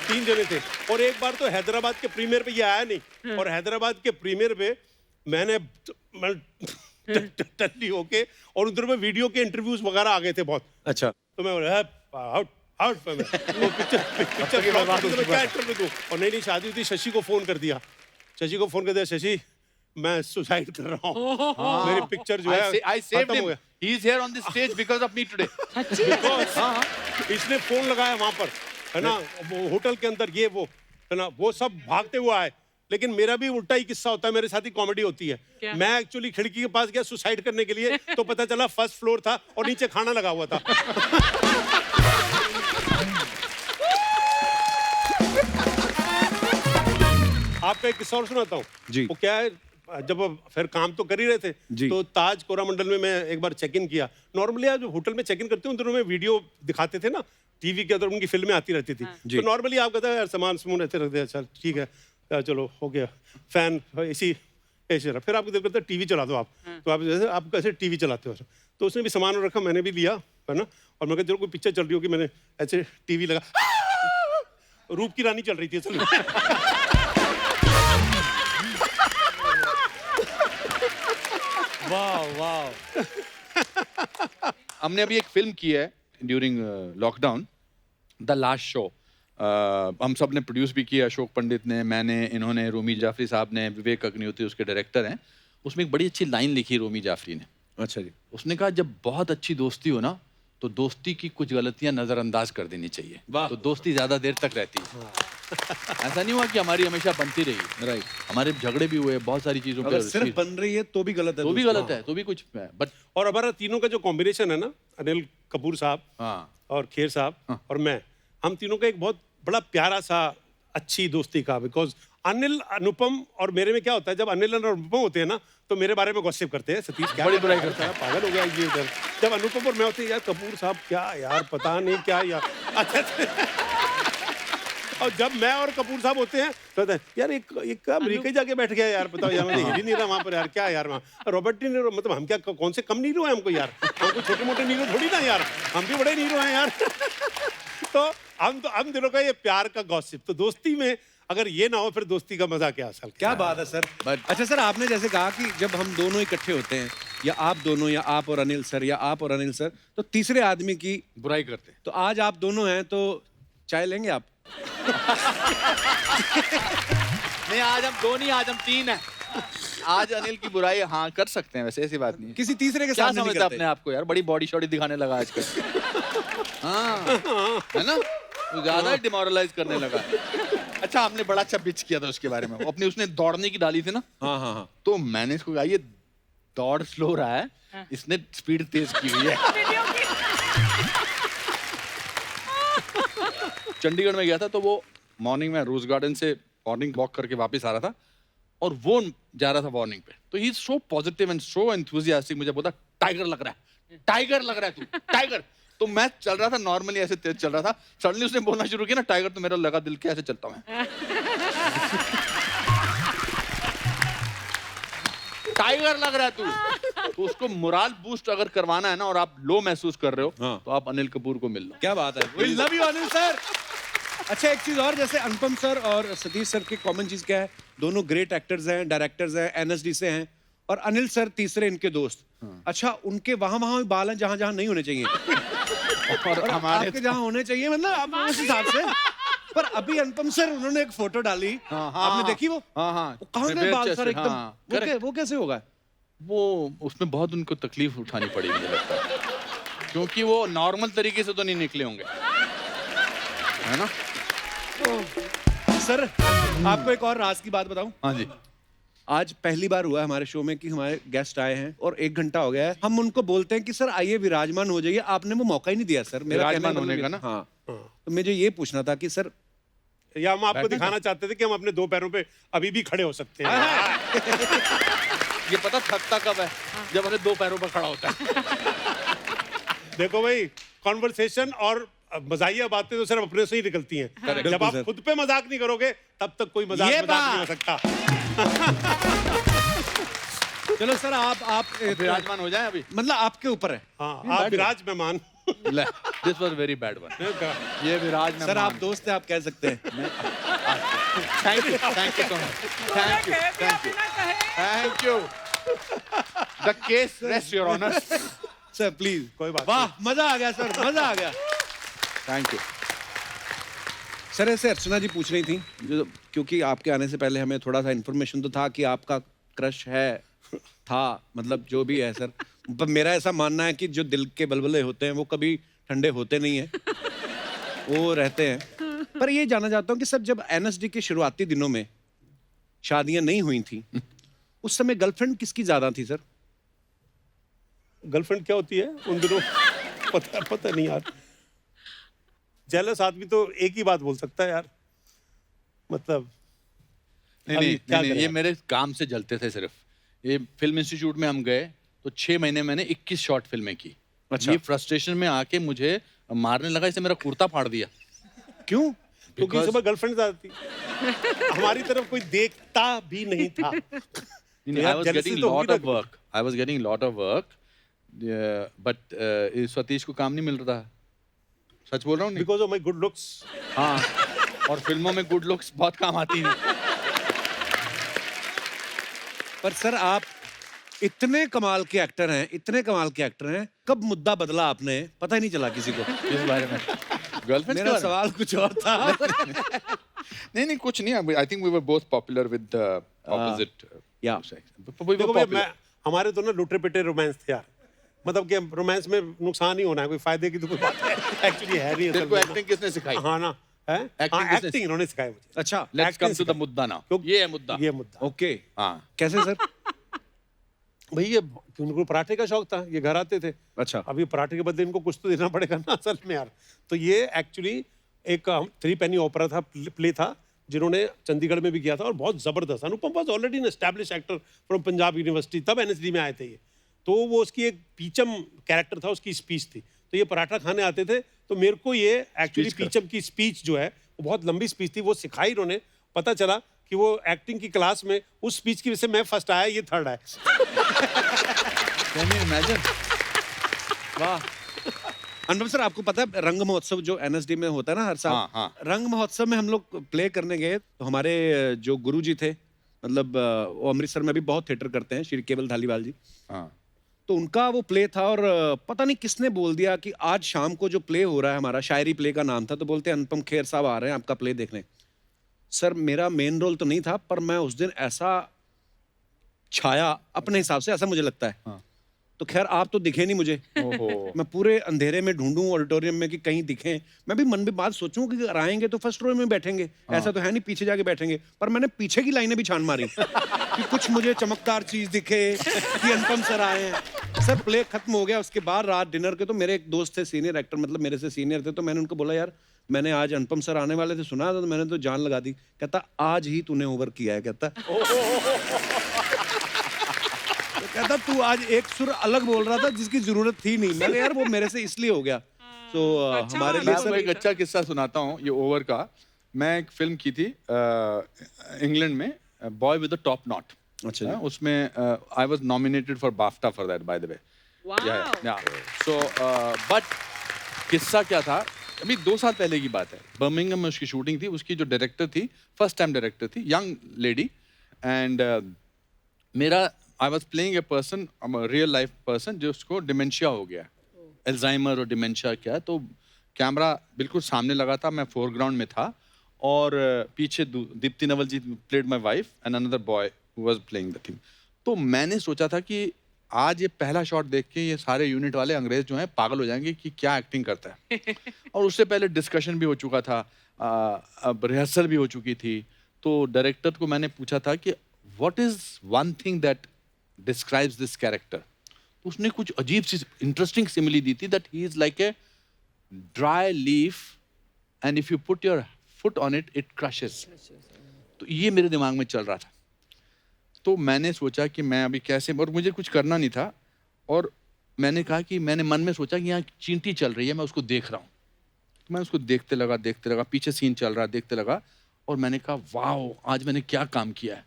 3 जने थे। और एक बार तो हैदराबाद के प्रीमियर पे ये आया नहीं, और हैदराबाद के प्रीमियर पे मैंने टल्ली होके, और उधर में वीडियो के इंटरव्यूज वगैरह आ गए थे बहुत। अच्छा। तो मैं आउट पे मैं वो पिक्चर क्या इंटरव्यू दूं। और नहीं शादी हुई थी, शशि को फोन कर दिया, शशि मैं सुसाइड कर रहा हूँ, मेरी पिक्चर जो है I saved खत्म हो him. गया। He is here on this stage because of me today. इसने फोन लगाया वहां पर, है ना, वो होटल के अंदर, ये वो है ना, वो सब भागते हुए आए। लेकिन मेरा भी उल्टा ही किस्सा होता है, मेरे साथ ही कॉमेडी होती है। क्या? मैं एक्चुअली खिड़की के पास गया सुसाइड करने के लिए, तो पता चला फर्स्ट फ्लोर था और नीचे खाना लगा हुआ था। आपका एक किस्सा और सुनाता हूँ जी। वो क्या है, जब फिर काम तो कर ही रहे थे, जी। तो ताज कोरामंडल में मैं एक बार चेक इन किया। नॉर्मली आप जो होटल में चेक इन करते हो, उन दिनों में वीडियो दिखाते थे ना, टीवी के अंदर उनकी फिल्में आती रहती थी। तो नॉर्मली आप कहते हैं यार सामान समून ऐसे रख दे, अच्छा ठीक है यार, चलो हो गया, फैन एसी ऐसे रहा। फिर आपको दिल करता है टीवी चला दो आप, तो आप जैसे आप कैसे टीवी चलाते हो। तो उसने भी सामान रखा, मैंने भी लिया, है ना। और मैं कहता चलो कोई पिक्चर चल रही होगी, मैंने ऐसे टीवी लगा, रूप की रानी चल रही थी असल में। वाह वाह। हमने अभी एक फिल्म की है during lockdown, the last show. हम सब ने प्रोड्यूस भी किया, अशोक पंडित ने, मैंने, इन्होंने, रोमी जाफरी साहब ने, विवेक अग्निहोत्री उसके डायरेक्टर हैं। उसमें एक बड़ी अच्छी लाइन लिखी रोमी जाफरी ने। अच्छा जी। उसने कहा जब बहुत अच्छी दोस्ती हो ना, तो दोस्ती की कुछ गलतियां नजरअंदाज कर देनी चाहिए, तो दोस्ती ज्यादा देर तक रहती है। ऐसा नहीं हुआ कि हमारी हमेशा बनती रही, राइट। हमारे झगड़े भी हुए बहुत सारी चीजों अगर पे, सिर्फ बन रही है तो भी गलत है। तो भी गलत है, तो भी कुछ है, बट और हमारा तीनों का जो कॉम्बिनेशन है ना, अनिल कपूर साहब हाँ और खेर साहब और मैं, हम तीनों का एक बहुत बड़ा प्यारा सा अच्छी दोस्ती का। बिकॉज अनिल, अनुपम और मेरे में क्या होता है, जब अनिल और अनुपम होते हैं ना, तो मेरे बारे में गॉसिप करते हैं, सतीश क्या बड़ी बुराई करता है, पागल हो गया ये इधर। जब अनुपम और मैं होते हैं, यार कपूर साहब क्या यार, पता नहीं क्या यार। अच्छा। और जब मैं और कपूर साहब होते हैं तो कहते हैं यार एक अमेरिका ही जाके बैठ गया यार, बताओ यार, मैं हिल ही नहीं रहा वहाँ पर यार, क्या यार वहाँ रॉबर्ट डी नीरो, मतलब हम क्या कौन से कम नीरो हैं हमको यार, हमको छोटे मोटे नीरो थोड़ी ना यार, हम भी बड़े नीरो हैं यार। तो हम दिनों का ये प्यार का गॉसिप, तो दोस्ती में अगर ये ना हो फिर दोस्ती का मजा क्या असल। क्या बात है सर। अच्छा सर, आपने जैसे कहा कि जब हम दोनों इकट्ठे होते हैं, या आप दोनों, या आप और अनिल सर, या आप और अनिल सर, तो तीसरे आदमी की बुराई करते। तो आज आप दोनों हैं, तो चाय लेंगे आप? नहीं, आज हम दो नहीं, आज हम 3 हैं। आज अनिल की बुराई हाँ कर सकते हैं, वैसे ऐसी बात नहीं है। किसी तीसरे के क्या सामने नहीं समझता करते। अपने आप को यार, बड़ी बॉडी शॉडी दिखाने लगा आजकल। हाँ है ना, ज्यादा डिमोरलाइज करने लगा। अच्छा आपने बड़ा अच्छा पिच किया था उसके बारे में, अपनी उसने दौड़ने की डाली थी ना, हाँ हाँ हाँ। तो मैंने इसको कहा ये दौड़ स्लो रहा है, इसने स्पीड तेज की हुई है। वीडियो की चंडीगढ़ में गया था तो वो मॉर्निंग में रोज गार्डन से मॉर्निंग वॉक करके वापस आ रहा था और वो जा रहा था मॉर्निंग पे, तो he is so positive and so enthusiastic, मुझे बोला टाइगर लग रहा है, टाइगर लग रहा है तू, टाइगर। तो मैं चल रहा था नॉर्मली ऐसे तेज चल रहा था, सडनली उसने बोलना शुरू किया ना टाइगर, तो मेरा लगा दिल के ऐसे चलता हूं मैं। टाइगर लग रहा है तू। तो उसको मोरल बूस्ट अगर करवाना है ना और आप लो महसूस कर रहे हो, हाँ। तो आप अनिल कपूर को मिल लो। क्या बात है, we love you Anil sir. अच्छा एक चीज और, जैसे अनुपम सर और सतीश सर की कॉमन चीज क्या है, दोनों ग्रेट एक्टर्स हैं, डायरेक्टर्स हैं, एनएसडी से हैं, और अनिल सर तीसरे इनके दोस्त। अच्छा उनके वहां वहां बाल हैं जहां जहां नहीं होने चाहिए, और हमारे आपके जहां होने चाहिए, मतलब आप उस हिसाब से। पर अभी अनुपम सर उन्होंने एक फोटो डाली, आपने देखी वो? हाँ हाँ वो कहाँ गए बाल सर एकदम? हाँ, वो कैसे होगा? वो उसमें बहुत उनको तकलीफ उठानी पड़ी मुझे लगता है, क्योंकि वो नॉर्मल तरीके से तो नहीं निकले होंगे, है ना? सर आपको एक और राज की बात बताऊं? हाँ जी। आज पहली बार हुआ है हमारे शो में कि हमारे गेस्ट आए हैं और 1 घंटा हो गया है, हम उनको बोलते हैं कि सर आइए विराजमान हो जाइए, आपने वो मौका ही नहीं दिया सर। मेरा विराजमान कहने होने मतलब का ना? हाँ, तो मुझे ये पूछना था कि सर या हम आपको दिखाना चाहते थे कि हम अपने 2 पैरों पे अभी भी खड़े हो सकते हैं। ये पता थकता कब है? जब अपने 2 पैरों पर खड़ा होता है। देखो भाई, कॉन्वर्सेशन और मजाहिया बातें तो सिर्फ अपने से ही निकलती हैं। जब आप खुद पे मजाक नहीं करोगे तब तक कोई मजाक नहीं हो सकता। चलो सर आप विराजमान हो जाए अभी। मतलब आपके ऊपर है। हाँ, आप विराज मेहमान। This was very bad one. ये विराज सर आप दोस्त हैं, आप कह सकते हैं। Thank you so much, thank you, thank you, thank you. The case rest your honour. Sir please, कोई बात वाह मजा आ गया सर, मजा आ गया। Thank you. सर ऐसे अर्चना जी पूछ रही थी, जो क्योंकि आपके आने से पहले हमें थोड़ा सा इन्फॉर्मेशन तो था कि आपका क्रश है, था, मतलब जो भी है सर, पर मेरा ऐसा मानना है कि जो दिल के बलबले होते हैं वो कभी ठंडे होते नहीं हैं, वो रहते हैं। पर ये जानना चाहता हूँ कि सर जब एनएसडी के शुरुआती दिनों में शादियां नहीं हुई थी, उस समय गर्लफ्रेंड किसकी ज्यादा थी सर? गर्लफ्रेंड क्या होती है उन दिनों? पता नहीं यार। जेलस आदमी तो एक ही बात बोल सकता है यार, मतलब नहीं, क्या करें ये आप? मेरे काम से जलते थे सिर्फ। ये फिल्म इंस्टीट्यूट में हम गए तो 6 महीने मैंने 21 शॉर्ट फिल्में की। अच्छा। ये फ्रस्ट्रेशन में आके मुझे मारने लगा, इसे मेरा कुर्ता फाड़ दिया। क्यों? क्योंकि इस समय गर्लफ्रेंड ज्यादा थी। हमारी तरफ कोई देखता भी नहीं था। I was getting lot of work. I was getting lot of work. But Satish को काम नहीं मिल रहा था। सच बोल रहा हूँ नहीं? Because of my good looks. हाँ, और फिल्मों में गुड लुक्स बहुत काम आती हैं। पर सर आप इतने कमाल के एक्टर हैं, इतने कमाल के एक्टर हैं, कब मुद्दा बदला आपने, पता ही नहीं चला किसी को। इस बारे में गर्लफ्रेंड मेरा सवाल कुछ और था। नहीं कुछ नहीं। I think we were both popular with opposite Yeah. देखो भैया, हमारे तो ना लुटे पिटे रोमांस थे यार, मतलब कि रोमांस में नुकसान ही होना है, कोई फायदे की तो कोई बात है एक्चुअली है नहीं। तेरे को एक्टिंग किसने सिखाई? हाँ ना, है Acting किसने- एक्टिंग इन्होंने सिखाई मुझे। अच्छा लेट्स कम टू द सिखाई। मुद्दा नाउ। क्यों- ये है मुद्दा। ये मुद्दा ओके, हाँ, कैसे सर? भाई, ये उनको पराठे का शौक था, ये घर आते थे। अच्छा अभी पराठे के बदले इनको कुछ तो देना पड़ेगा ना असल में यार। तो ये एक्चुअली एक 3 पेनी ओपेरा था, प्ले था, जिन्होंने चंडीगढ़ में भी किया था और बहुत जबरदस्त। Anupam was already an establish actor from Punjab university, तब एनएसडी में आए थे ये। तो वो उसकी एक पीचम कैरेक्टर था, उसकी स्पीच थी, तो ये पराठा खाने आते थे, तो मेरे को ये एक्चुअली पीचम की स्पीच जो है वो बहुत लंबी स्पीच थी, वो सिखाई इन्होंने। पता चला कि वो एक्टिंग की क्लास में उस स्पीच की वजह से मैं फर्स्ट आया, ये थर्ड आया। Can you imagine? वाह। अनुपम सर आपको पता है रंग महोत्सव जो एनएसडी में होता है ना हर साल, हाँ। रंग महोत्सव में हम लोग प्ले करने गए, तो हमारे जो गुरुजी थे, मतलब वो अमृतसर में भी बहुत थिएटर करते हैं, श्री केवल धालीवाल जी, हाँ, तो उनका वो प्ले था और पता नहीं किसने बोल दिया कि आज शाम को जो प्ले हो रहा है हमारा, शायरी प्ले का नाम था, तो बोलते हैं अनुपम खेर साहब आ रहे हैं आपका प्ले देखने। सर मेरा मेन रोल तो नहीं था, पर मैं उस दिन ऐसा छाया अपने हिसाब से, ऐसा मुझे लगता है। हाँ। तो खैर आप तो दिखे नहीं मुझे। ओहो। मैं पूरे अंधेरे में ढूंढूं ऑडिटोरियम में कि कहीं दिखें। मैं भी मन में बात सोचूं कि अगर आएंगे तो फर्स्ट रो में बैठेंगे, ऐसा तो है नहीं पीछे जाके बैठेंगे। पर मैंने पीछे की लाइनें भी छान मारी कि कुछ मुझे चमकदार चीज दिखे कि अनुपम सर आए हैं। सर प्ले खत्म हो गया, उसके बाद रात डिनर के तो मेरे एक दोस्त थे सीनियर एक्टर, मतलब मेरे से सीनियर थे, तो मैंने उनको बोला यार मैंने आज अनुपम सर आने वाले थे सुना था, तो मैंने तो जान लगा दी। कहता आज ही तूने ओवर किया है। कहता तो कहता तू आज एक सुर अलग बोल रहा था जिसकी जरूरत थी नहीं। मैंने यार वो मेरे से इसलिए हो गया। तो अच्छा हमारे बात लिए मैं सर आपको एक अच्छा किस्सा सुनाता हूँ ये ओवर का। मैं एक फिल्म की थी इंग्लैंड में, boy with the top not. अच्छा जी। उसमें I was nominated for BAFTA for that by the way. Wow. So but किस्सा क्या था, अभी 2 साल पहले की बात है, बर्मिंघम में उसकी शूटिंग थी। उसकी जो डायरेक्टर थी, फर्स्ट टाइम डायरेक्टर थी, यंग लेडी, एंड मेरा I was playing a person, real life person जिसको डिमेंशिया हो गया, एल्जाइमर और डिमेंशिया क्या है। तो कैमरा बिल्कुल सामने लगा था, मैं फोरग्राउंड में था, और पीछे Deepti Naval ji played my wife and another boy who was playing the thing. तो मैंने सोचा था कि आज ये पहला शॉट देख के ये सारे यूनिट वाले अंग्रेज जो हैं पागल हो जाएंगे कि क्या एक्टिंग करता है। और उससे पहले डिस्कशन भी हो चुका था, अब रिहर्सल भी हो चुकी थी। तो डायरेक्टर को मैंने पूछा था कि what is one thing that describes this character. तो उसने कुछ अजीब सी इंटरेस्टिंग सिमिली दी थी, that he is like a dry leaf and if you put your foot on it it crushes. तो ये मेरे दिमाग में चल रहा था। तो मैंने सोचा कि मैं अभी कैसे, और मुझे कुछ करना नहीं था, और मैंने कहा कि मैंने मन में सोचा कि यहाँ चींटी चल रही है, मैं उसको देख रहा हूँ। तो मैं उसको देखते लगा, पीछे सीन चल रहा, देखते लगा, और मैंने कहा वाओ आज मैंने क्या काम किया है।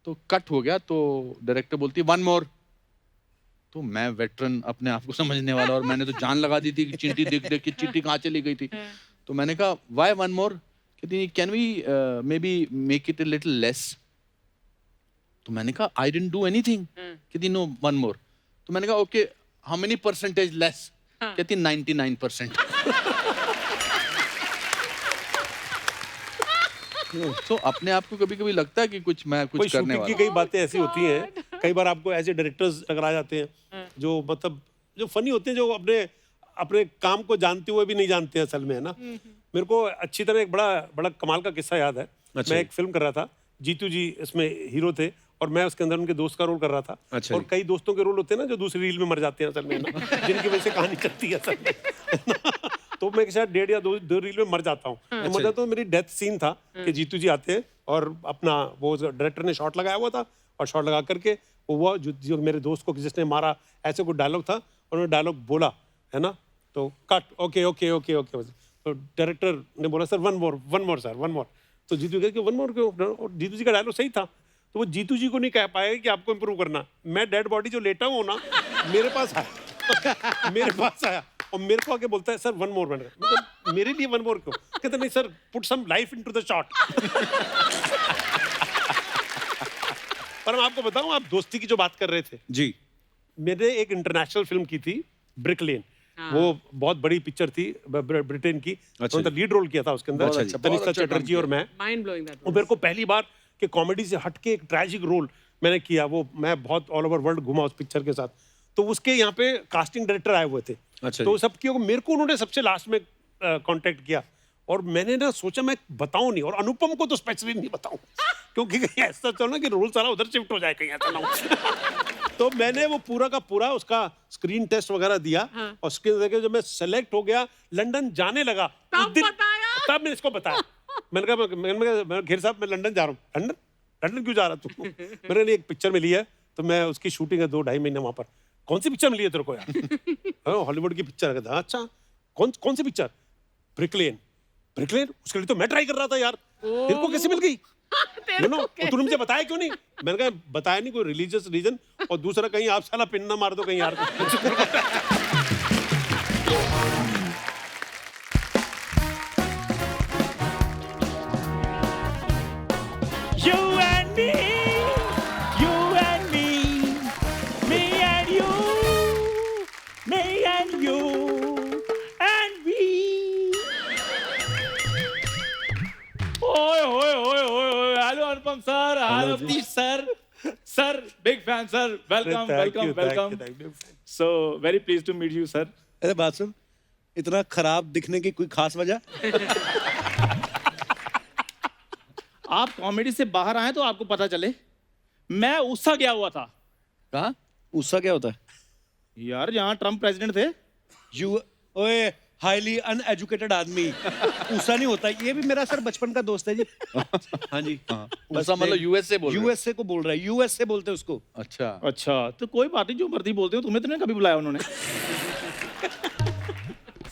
तो कट हो गया, तो डायरेक्टर बोलती है 1 मोर। तो मैं वेटरन अपने आप को समझने वाला, और मैंने तो जान लगा दी थी कि चींटी देख देख के चींटी कहाँ चली गई थी। तो मैंने कहा वाई 1 मोर, कहती can we maybe make it a little less. तो मैंने कहा आई डिडंट डू एनीथिंग। कहती नो 1 मोर। तो मैंने कहा okay how many percentage less. कहती 99%। तो अपने आप को कभी कभी लगता है कि कुछ मैं कोई कुछ करने शूटिंग की वाला कई बातें ऐसी होती हैं, कई बार आपको ऐसे डायरेक्टर्स टकरा जाते हैं जो मतलब जो फनी होते हैं, जो अपने अपने काम को जानते हुए भी नहीं जानते हैं असल में, है ना। मेरे को अच्छी तरह एक बड़ा बड़ा कमाल का किस्सा याद है। अच्छा। मैं एक फिल्म कर रहा था, जीतू जी इसमें हीरो थे, और मैं उसके अंदर उनके दोस्त का रोल कर रहा था। अच्छा और जी। कई दोस्तों के रोल होते हैं ना जो दूसरी रील में मर जाते हैं असल में, ना, जिनकी वजह से कहानी चलती है असल में। तो मैं शायद 1.5 या 2 रील में मर जाता हूँ। तो मतलब तो मेरी डेथ सीन था कि जीतू जी आते हैं, और अपना वो डायरेक्टर ने शॉट लगाया हुआ था, और शॉट लगा करके वो जो मेरे दोस्त को जिसने मारा, ऐसे कोई डायलॉग था, उन्होंने डायलॉग बोला, है ना। तो cut, okay okay okay okay. तो डायरेक्टर ने बोला सर 1 मोर सर 1 मोर। तो जीतू कह 1 मोर क्यों? और जीतू जी का डायलॉग सही था, तो वो जीतू जी को नहीं कह पाएगा कि आपको इंप्रूव करना। मैं डेड बॉडी जो लेटा हूँ ना, मेरे पास आया मेरे पास आया और मेरे को आके बोलता है सर 1 मोर। मतलब मेरे लिए 1 मोर क्यों? कहते नहीं sir put some life into the shot. पर मैं आपको बताऊं, आप दोस्ती की जो बात कर रहे थे, जी। मैंने एक इंटरनेशनल फिल्म की थी ब्रिक लेन। वो बहुत बड़ी पिक्चर थी ब्रिटेन की। अच्छा उन्होंने लीड रोल किया था उसके अंदर, अच्छा जी, तनिष्का बहुत अच्छा काम चटर्जी और मैं। Mind blowing that और was. मेरे को पहली बार कि कॉमेडी से हटके एक ट्रैजिक रोल मैंने किया। वो मैं बहुत ऑल ओवर वर्ल्ड घूमा उस पिक्चर के साथ। तो उसके यहाँ पे कास्टिंग डायरेक्टर आए हुए थे। अच्छा तो जी। सब किया, मेरे को उन्होंने सबसे लास्ट में कांटेक्ट किया, और मैंने ना सोचा मैं बताऊं नहीं, और अनुपम को तो स्पेशली नहीं बताऊं, क्योंकि कहीं ऐसा चलो ना कि रोल सारा उधर शिफ्ट हो जाए, कहीं ऐसा ना हो। तो मैंने वो पूरा का पूरा उसका स्क्रीन टेस्ट वगैरह दिया, और स्क्रीन देके जब मैं सेलेक्ट हो गया, लंदन जाने लगा, तब उस दिन- बताया? तब मैंने इसको बताया। मैंने कहा घेर साहब मैं लंदन जा रहा हूँ। लंदन लंदन क्यों जा रहा तू? मैंने नहीं, एक पिक्चर मिली है, तो मैं उसकी शूटिंग है 2-2.5 महीने वहां पर। कौन सी पिक्चर मिली है तेरे को यार? हॉलीवुड की पिक्चर है। अच्छा कौन सी पिक्चर? ब्रिक लेन। उसके लिए तो मैं ट्राई कर रहा था यार, तेरे को कैसे मिल गई? तेरे को और तूने मुझे बताया क्यों नहीं? मैंने कहा बताया नहीं, कोई रिलीजियस रीजन, और दूसरा कहीं आप साला पिन ना मार दो कहीं यार। You and me, you and me, me and you, me and you, and we. ओए ओए ओए ओए ओए, hello Anupam sir, hello please sir, Sir, big fan, sir. Welcome, welcome, welcome. So very pleased to meet you, sir. अरे बात सुन, इतना खराब दिखने की कोई खास वजह? आप कॉमेडी से बाहर आए तो आपको पता चले। मैं उस्सा गया हुआ था। कहाँ? उसका क्या होता है? यार यहाँ ट्रम्प प्रेसिडेंट थे। यू ओए हाईली अनएजुकेटेड आदमी। ऊसा नहीं होता। ये भी मेरा सर बचपन का दोस्त है जी। हाँ जी। उसा मतलब यूएसए बोल रहे हो? यूएसए को बोल रहा है, यूएसए बोलते हैं उसको। अच्छा। अच्छा तो कोई बात नहीं, जो मर्जी बोलते हो। तुम्हें तो नहीं कभी बुलाया उन्होंने।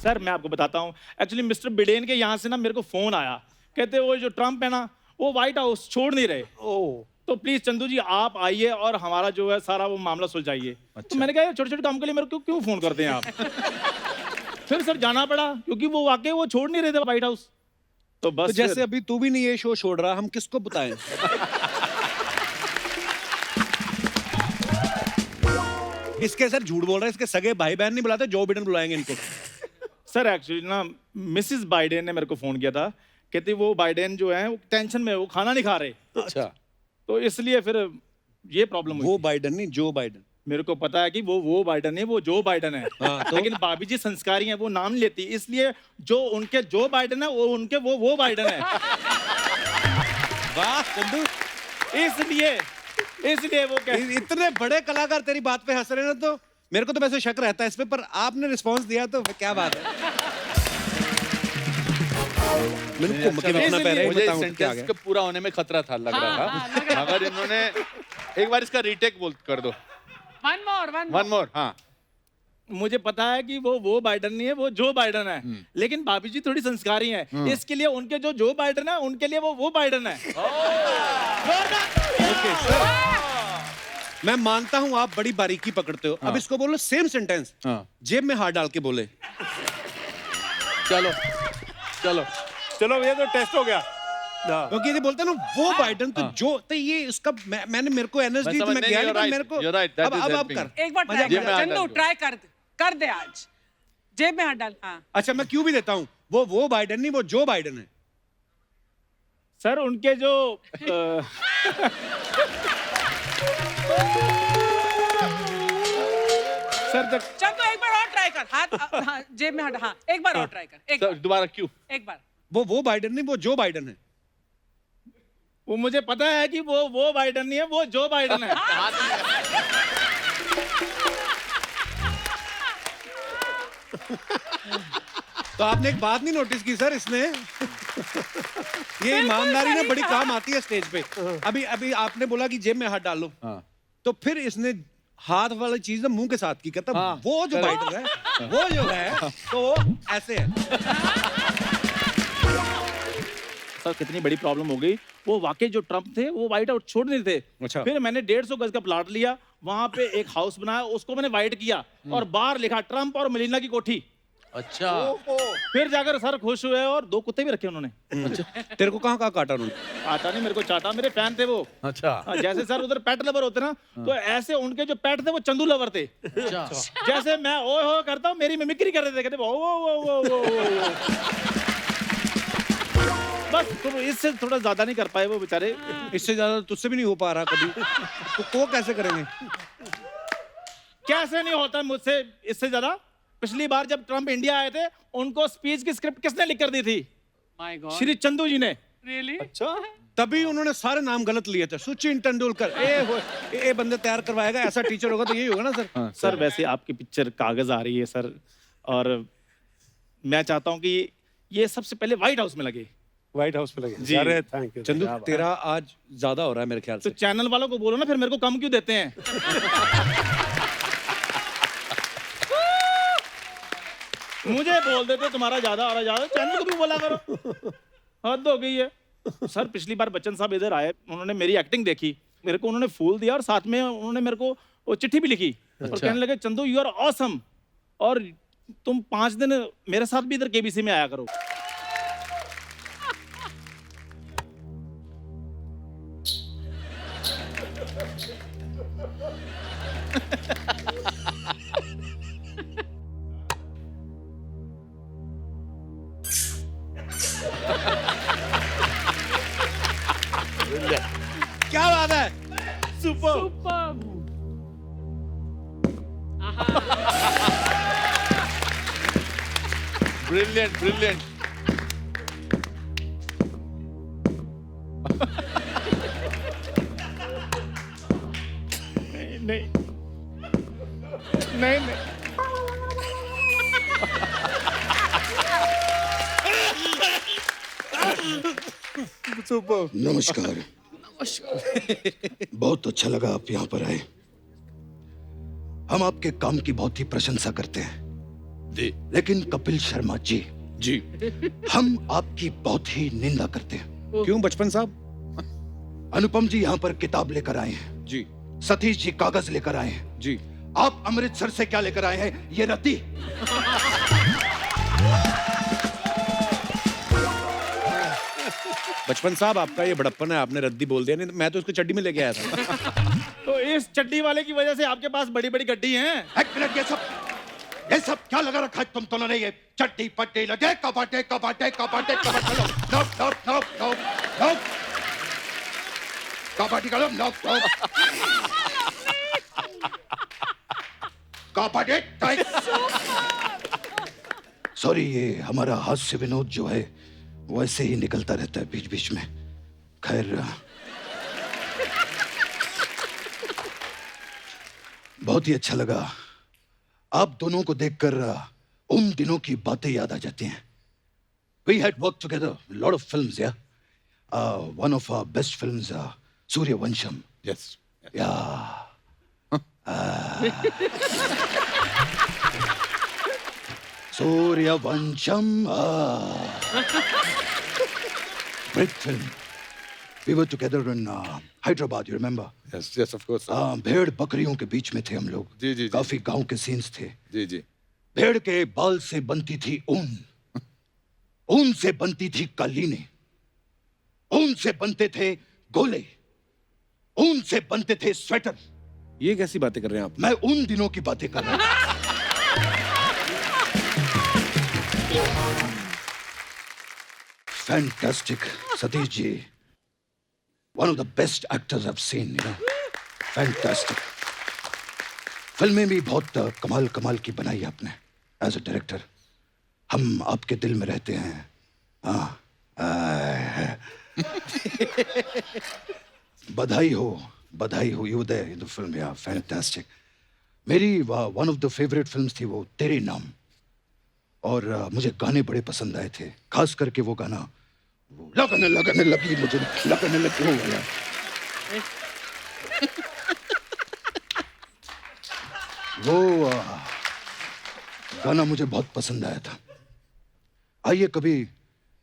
सर मैं आपको बताता हूँ, एक्चुअली मिस्टर बिडेन के यहाँ से ना मेरे को फोन आया, कहते वो जो ट्रम्प है ना वो व्हाइट हाउस छोड़ नहीं रहे। तो प्लीज चंदू जी आप आइए और हमारा जो है सारा वो मामला सुलझाइए। तो मैंने कहा छोटे छोटे काम के लिए मेरे को क्यों फोन करते हैं आप। फिर सर जाना पड़ा क्योंकि वो वाकई वो छोड़ नहीं रहे थे व्हाइट हाउस। तो बस तो जैसे अभी तू भी नहीं ये शो छोड़ रहा, हम किसको बताएं? इसके सर झूठ बोल रहे हैं, इसके सगे भाई बहन नहीं बुलाते, जो बिडेन बुलाएंगे इनको। सर एक्चुअली ना मिसिस बाइडेन ने मेरे को फोन किया था, कहती वो बाइडेन जो है वो टेंशन में, वो खाना नहीं खा रहे। अच्छा। तो इसलिए फिर ये प्रॉब्लम हुई। वो बाइडेन नहीं, जो बाइडेन। मेरे को पता है कि वो बाइडेन नहीं, वो जो बाइडेन है। हाँ, तो? लेकिन भाभी जी संस्कारी हैं, वो नाम नहीं लेती, इसलिए जो उनके जो बाइडेन है वो उनके वो बाइडेन है। वाह चंदू, इसलिए वो इतने बड़े कलाकार तेरी बात पे हंस रहे हैं ना, तो मेरे को तो वैसे शक रहता है इस पे, पर आपने रिस्पांस दिया तो क्या बात है। मुझे सेंटेंस का पूरा होने में खतरा था, लग रहा था। अगर इन्होंने एक बार इसका रीटेक बोल कर दो। One more. हाँ मुझे पता है कि वो बाइडेन नहीं है, वो जो बाइडेन है। लेकिन भाभी जी थोड़ी संस्कारी हैं, इसके लिए उनके जो बाइडेन है उनके लिए वो बाइडेन है। ओके सर, मैं मानता हूं आप बड़ी बारीकी पकड़ते हो। अब इसको बोलो सेम सेंटेंस जेब में हाथ डाल के बोले। चलो चलो चलो ये तो टेस्ट हो गया। क्योंकि ये बोलते हैं ना वो बाइडेन, तो जो तो ये उसका मैंने मेरे को एनर्जी दी, तो मैं गया नहीं, मेरे को अब कर एक बार ट्राई जेब में कर हाथ चंदू, डाल दो। ट्राई कर दे आज। जेब में हाथ डाल। हाँ अच्छा मैं क्यों भी देता हूँ, वो बाइडेन नहीं, वो जो बाइडेन है। सर उनके जो सर चंदू एक बार और ट्राई कर। हाथ जेब में हाथ। हाँ एक बार और ट्राई कर। एक सर, बार, दोबारा क्यों? एक बार। वो बाइडेन नहीं, वो जो बाइडेन है। वो मुझे पता है कि वो बाइडेन नहीं है, वो जो बाइडेन है। तो आपने एक बात नहीं नोटिस की सर, इसने ये ईमानदारी ना बड़ी काम आती है स्टेज पे। अभी आपने बोला कि जेब में हाथ डालो, तो फिर इसने हाथ वाली चीज ना मुंह के साथ की, कहता वो जो बाइडर है वो जो है तो ऐसे है। सर कितनी बड़ी प्रॉब्लम हो गई। वो वाकई जो ट्रम्प थे वो व्हाइट हाउस छोड़ नहीं थे। अच्छा। फिर मैंने 150 गज का प्लाट लिया, वहां पे एक हाउस बनाया, उसको मैंने व्हाइट किया और बाहर लिखा ट्रम्प और मेलिना की कोठी। अच्छा। फिर जाकर सर खुश हुए और 2 कुत्ते भी रखे उन्होंने। अच्छा तेरे को कहाँ काटा उन्होंने? आता नहीं, मेरे को चाटा, मेरे फैन थे वो। अच्छा। जैसे सर उधर पेट लवर होते ना, तो ऐसे उनके जो पेट थे वो चंदू लवर थे। अच्छा। जैसे मैं ओ हो करता हूँ, मेरी मिमिक्री कर रहे थे, कहते ओ। बस तो इससे थोड़ा ज्यादा नहीं कर पाए वो बेचारे। इससे ज्यादा तुझसे भी नहीं हो पा रहा कभी, तो को कैसे करेंगे? कैसे नहीं होता मुझसे इससे ज्यादा। पिछली बार जब ट्रम्प इंडिया आए थे, उनको स्पीच की स्क्रिप्ट किसने लिख कर दी थी? माय गॉड, श्री चंदू जी ने। रियली? अच्छा तभी उन्होंने सारे नाम गलत लिए थे। सचिन तेंदुलकर ए बंदे तैयार करवाएगा, ऐसा टीचर होगा तो यही होगा ना सर। सर वैसे आपकी पिक्चर कागज आ रही है सर, और मैं चाहता हूँ कि ये सबसे पहले व्हाइट हाउस में लगे। व्हाइट हाउस में लगे जी। अरे थैंक यू चंदू तेरा आज ज्यादा हो रहा है मेरे ख्याल तो से। चैनल वालों को बोलो ना, फिर मेरे को कम क्यों देते हैं? मुझे बोल देते तुम्हारा ज्यादा और ज्यादा, चैनल को भी बोला करो। हद हो गई है। सर पिछली बार बच्चन साहब इधर आए, उन्होंने मेरी एक्टिंग देखी, मेरे को उन्होंने फूल दिया और साथ में उन्होंने मेरे को वो चिट्ठी भी लिखी। और कहने लगे चंदू यू आर ऑसम, और तुम 5 दिन मेरे साथ भी इधर केबीसी में आया करो। क्या बात है सुपर Superb. ब्रिलियंट ब्रिलियंट नहीं नहीं नहीं नहीं सुपर नमस्कार। बहुत अच्छा लगा आप यहाँ पर आए। हम आपके काम की बहुत ही प्रशंसा करते हैं, जी लेकिन कपिल शर्मा जी, जी हम आपकी बहुत ही निंदा करते हैं। क्यों बचपन साहब? अनुपम जी यहाँ पर किताब लेकर आए हैं, जी सतीश जी कागज लेकर आए हैं, जी आप अमृतसर से क्या लेकर आए हैं? ये रद्दी। बचपन साहब, आपका ये बड़प्पन है, आपने रद्दी बोल दिया, नहीं तो मैं तो इसको चड्डी में लेके आया था। तो इस चड्डी वाले की वजह से आपके पास बड़ी बड़ी गड्डी हैं। एक मिनट, ये सब क्या लगा रखा है तुम दोनों ने? ये चट्टी पट्टी लगे कबाटे कबाटे कबाटे कबाटे नोप नोप नोप नोप नोप कबाटी का नोप नोप कबाटे टाइप। सॉरी, ये हमारा हास्य विनोद जो है वो ऐसे ही निकलता रहता है बीच बीच में। खैर, बहुत ही अच्छा लगा आप दोनों को देखकर। उन दिनों की बातें याद आ जाती हैं। We had worked together a lot of films, yeah. One of our best films, Suryavansham. Yes Yeah. Suryavansham. Great film. We were together in Hyderabad, you remember? Yes yes of course भेड़ बकरियों के बीच में थे हम लोग। जी, जी, जी। काफी गांव के सीन्स थे। जी जी भेड़ के बाल से बनती थी ऊन, ऊन से बनती थी कालीने, ऊन से बनते थे गोले, ऊन से बनते थे स्वेटर। ये कैसी बातें कर रहे हैं आप? मैं उन दिनों की बातें कर रहा हूं। Fantastic, Satish ji. One of the best actors I've seen, you know. Fantastic. फिल्में भी बहुत कमाल कमाल की बनाई आपने एज अ डायरेक्टर। हम आपके दिल में रहते हैं। हाँ, बधाई हो you there in the film. या फैंटास्टिक। मेरी one of the favourite films थी वो तेरे नाम, और मुझे गाने बड़े पसंद आए थे, खास करके वो गाना वो लगने लगने लगी मुझे लगने लगी वो वाला। वो गाना मुझे बहुत पसंद आया था। आइए कभी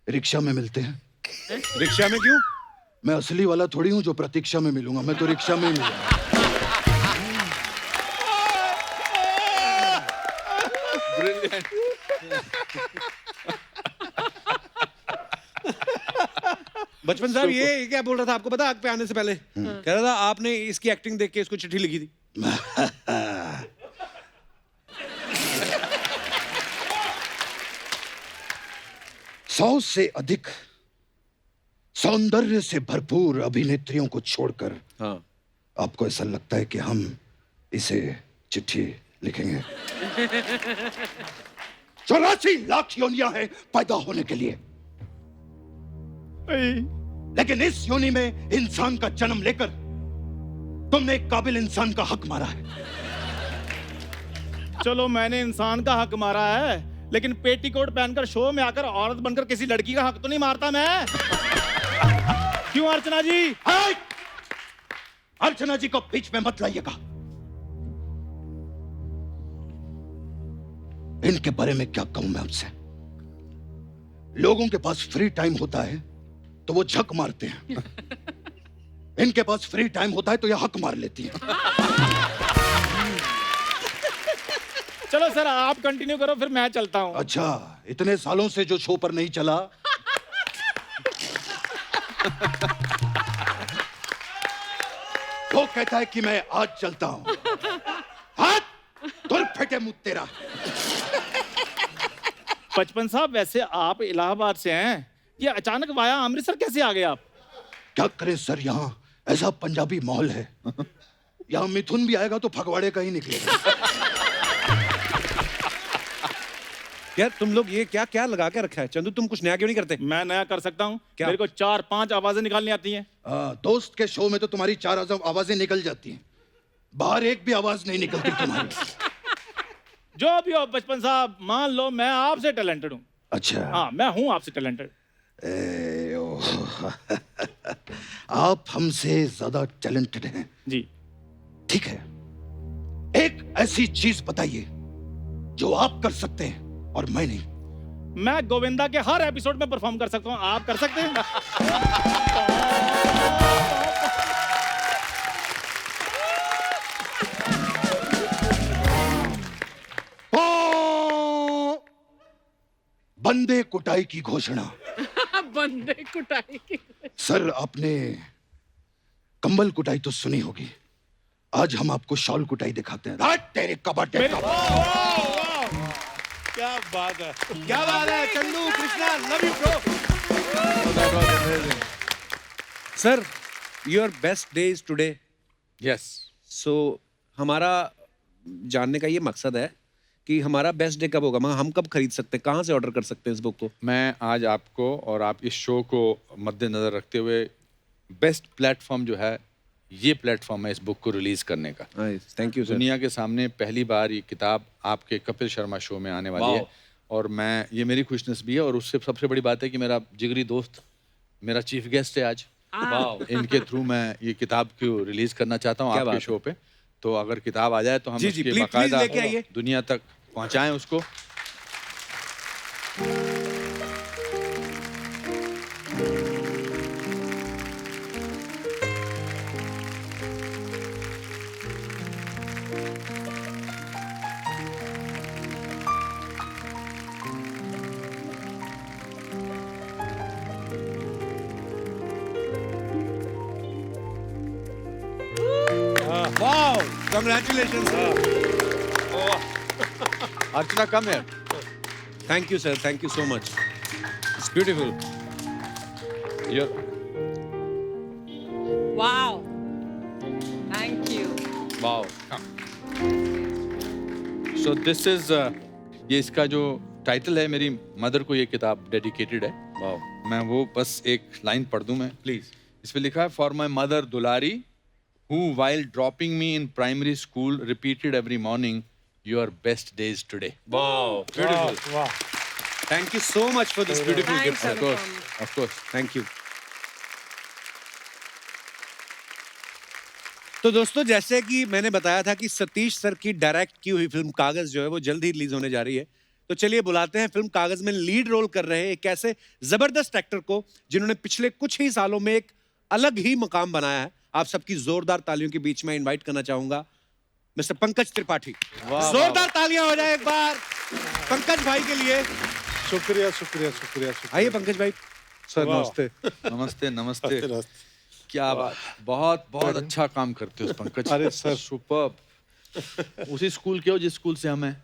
रिक्शा में मिलते हैं। रिक्शा में क्यों? मैं असली वाला थोड़ी हूँ जो प्रतीक्षा में मिलूंगा, मैं तो रिक्शा में ही मिलूंगा। ब्रिलियंट बचपन साहब, ये क्या बोल रहा था आपको पता? आग पे आने से पहले कह रहा था आपने इसकी एक्टिंग देख के इसको चिट्ठी लिखी थी। सौ से अधिक सौंदर्य से भरपूर अभिनेत्रियों को छोड़कर हाँ, आपको ऐसा लगता है कि हम इसे चिट्ठी लिखेंगे? 84 लाख योनियां हैं पैदा होने के लिए, लेकिन इस योनि में इंसान का जन्म लेकर तुमने एक काबिल इंसान का हक मारा है। चलो मैंने इंसान का हक मारा है, लेकिन पेटीकोट पहनकर शो में आकर औरत बनकर किसी लड़की का हक तो नहीं मारता मैं। क्यों अर्चना जी? हाय! अर्चना जी को बीच में मत लाइएगा। इनके बारे में क्या कहूं मैं आपसे? लोगों के पास फ्री टाइम होता है तो वो झक मारते हैं, इनके पास फ्री टाइम होता है तो ये हक मार लेती हैं। चलो सर आप कंटिन्यू करो, फिर मैं चलता हूँ। अच्छा, इतने सालों से जो शो पर नहीं चला, वो कहता है कि मैं आज चलता हूं। हाथ दूर फेंके मुंह तेरा। बचपन साहब, वैसे आप इलाहाबाद से हैं, ये अचानक वाया अमृतसर कैसे आ गए आप? क्या करें सर, यहाँ ऐसा पंजाबी माहौल है, यहाँ मिथुन भी आएगा तो फगवाड़े का ही निकलेगा। यार तुम लोग ये क्या क्या लगा के रखा है? चंदू तुम कुछ नया क्यों नहीं करते? मैं नया कर सकता हूँ। क्या? मेरे को 4-5 आवाजें निकालनी आती हैं। दोस्त के शो में तो तुम्हारी 4 आवाजें निकल जाती हैं, बाहर एक भी आवाज नहीं निकलती तुम्हारी। जो भी हो बचपन साहब, मान लो मैं आपसे टैलेंटेड हूँ। अच्छा। हाँ, मैं हूँ आपसे टैलेंटेड। आप हमसे ज्यादा टैलेंटेड हैं। जी। ठीक है, एक ऐसी चीज बताइए जो आप कर सकते हैं और मैं नहीं। मैं गोविंदा के हर एपिसोड में परफॉर्म कर सकता हूँ, आप कर सकते हैं? बंदे कुटाई की घोषणा। बंदे कुटाई की। सर, आपने कंबल कुटाई तो सुनी होगी, आज हम आपको शॉल कुटाई दिखाते हैं। रात तेरे कबाटे का। क्या बात है। क्या बात है Chandu, Krishna, love you bro. Sir, your best day is today. Yes. So हमारा जानने का ये मकसद है कि हमारा बेस्ट डे कब होगा, मगर हम कब खरीद सकते हैं, कहाँ से ऑर्डर कर सकते हैं इस बुक को? मैं आज आपको और आप इस शो को मद्देनजर रखते हुए बेस्ट प्लेटफॉर्म जो है, ये प्लेटफॉर्म है इस बुक को रिलीज करने का। Thank you sir. दुनिया के सामने पहली बार ये किताब आपके कपिल शर्मा शो में आने वाली है, और मैं, ये मेरी खुशनसीबी है, और उससे सबसे बड़ी बात है कि मेरा जिगरी दोस्त मेरा चीफ गेस्ट है आज। इनके थ्रू मैं ये किताब को रिलीज करना चाहता हूँ आपके शो पे। तो अगर किताब आ जाए तो हम जी, उसके प्लीज बाकायदा लेके आइए। दुनिया तक पहुंचाएं उसको। Wow, congratulations. अर्चना कम है। Thank you sir, thank you so much, it's beautiful. Wow. Thank you. Wow. So this is, ये इसका जो टाइटल है, मेरी मदर को ये किताब डेडिकेटेड है। वाओ। मैं वो बस एक लाइन पढ़ दूं मैं, प्लीज। इसमें लिखा है, for my mother Dulari, who while dropping me in primary school repeated every morning, your best days today. Wow, beautiful. वाह। Thank you so much for this beautiful Thanks, gift. Of course. Thank you. तो दोस्तों, जैसे कि मैंने बताया था कि सतीश सर की डायरेक्ट की हुई फिल्म कागज जो है वो जल्द ही रिलीज होने जा रही है, तो चलिए बुलाते हैं फिल्म कागज में लीड रोल कर रहे एक ऐसे जबरदस्त एक्टर को जिन्होंने पिछले कुछ ही सालों में एक अलग ही मकाम बनाया है। आप सबकी जोरदार तालियों के बीच में इनवाइट करना चाहूंगा मिस्टर पंकज त्रिपाठी। जोरदार तालियां हो जाए एक बार पंकज भाई के लिए। शुक्रिया शुक्रिया शुक्रिया शुक्रिया। आइए पंकज भाई। सर नमस्ते। नमस्ते नमस्ते। नमस्ते। क्या बात, बहुत बहुत अच्छा काम करते हो पंकज। अरे सर। सुपर्ब। उसी स्कूल के हो जिस स्कूल से हम हैं?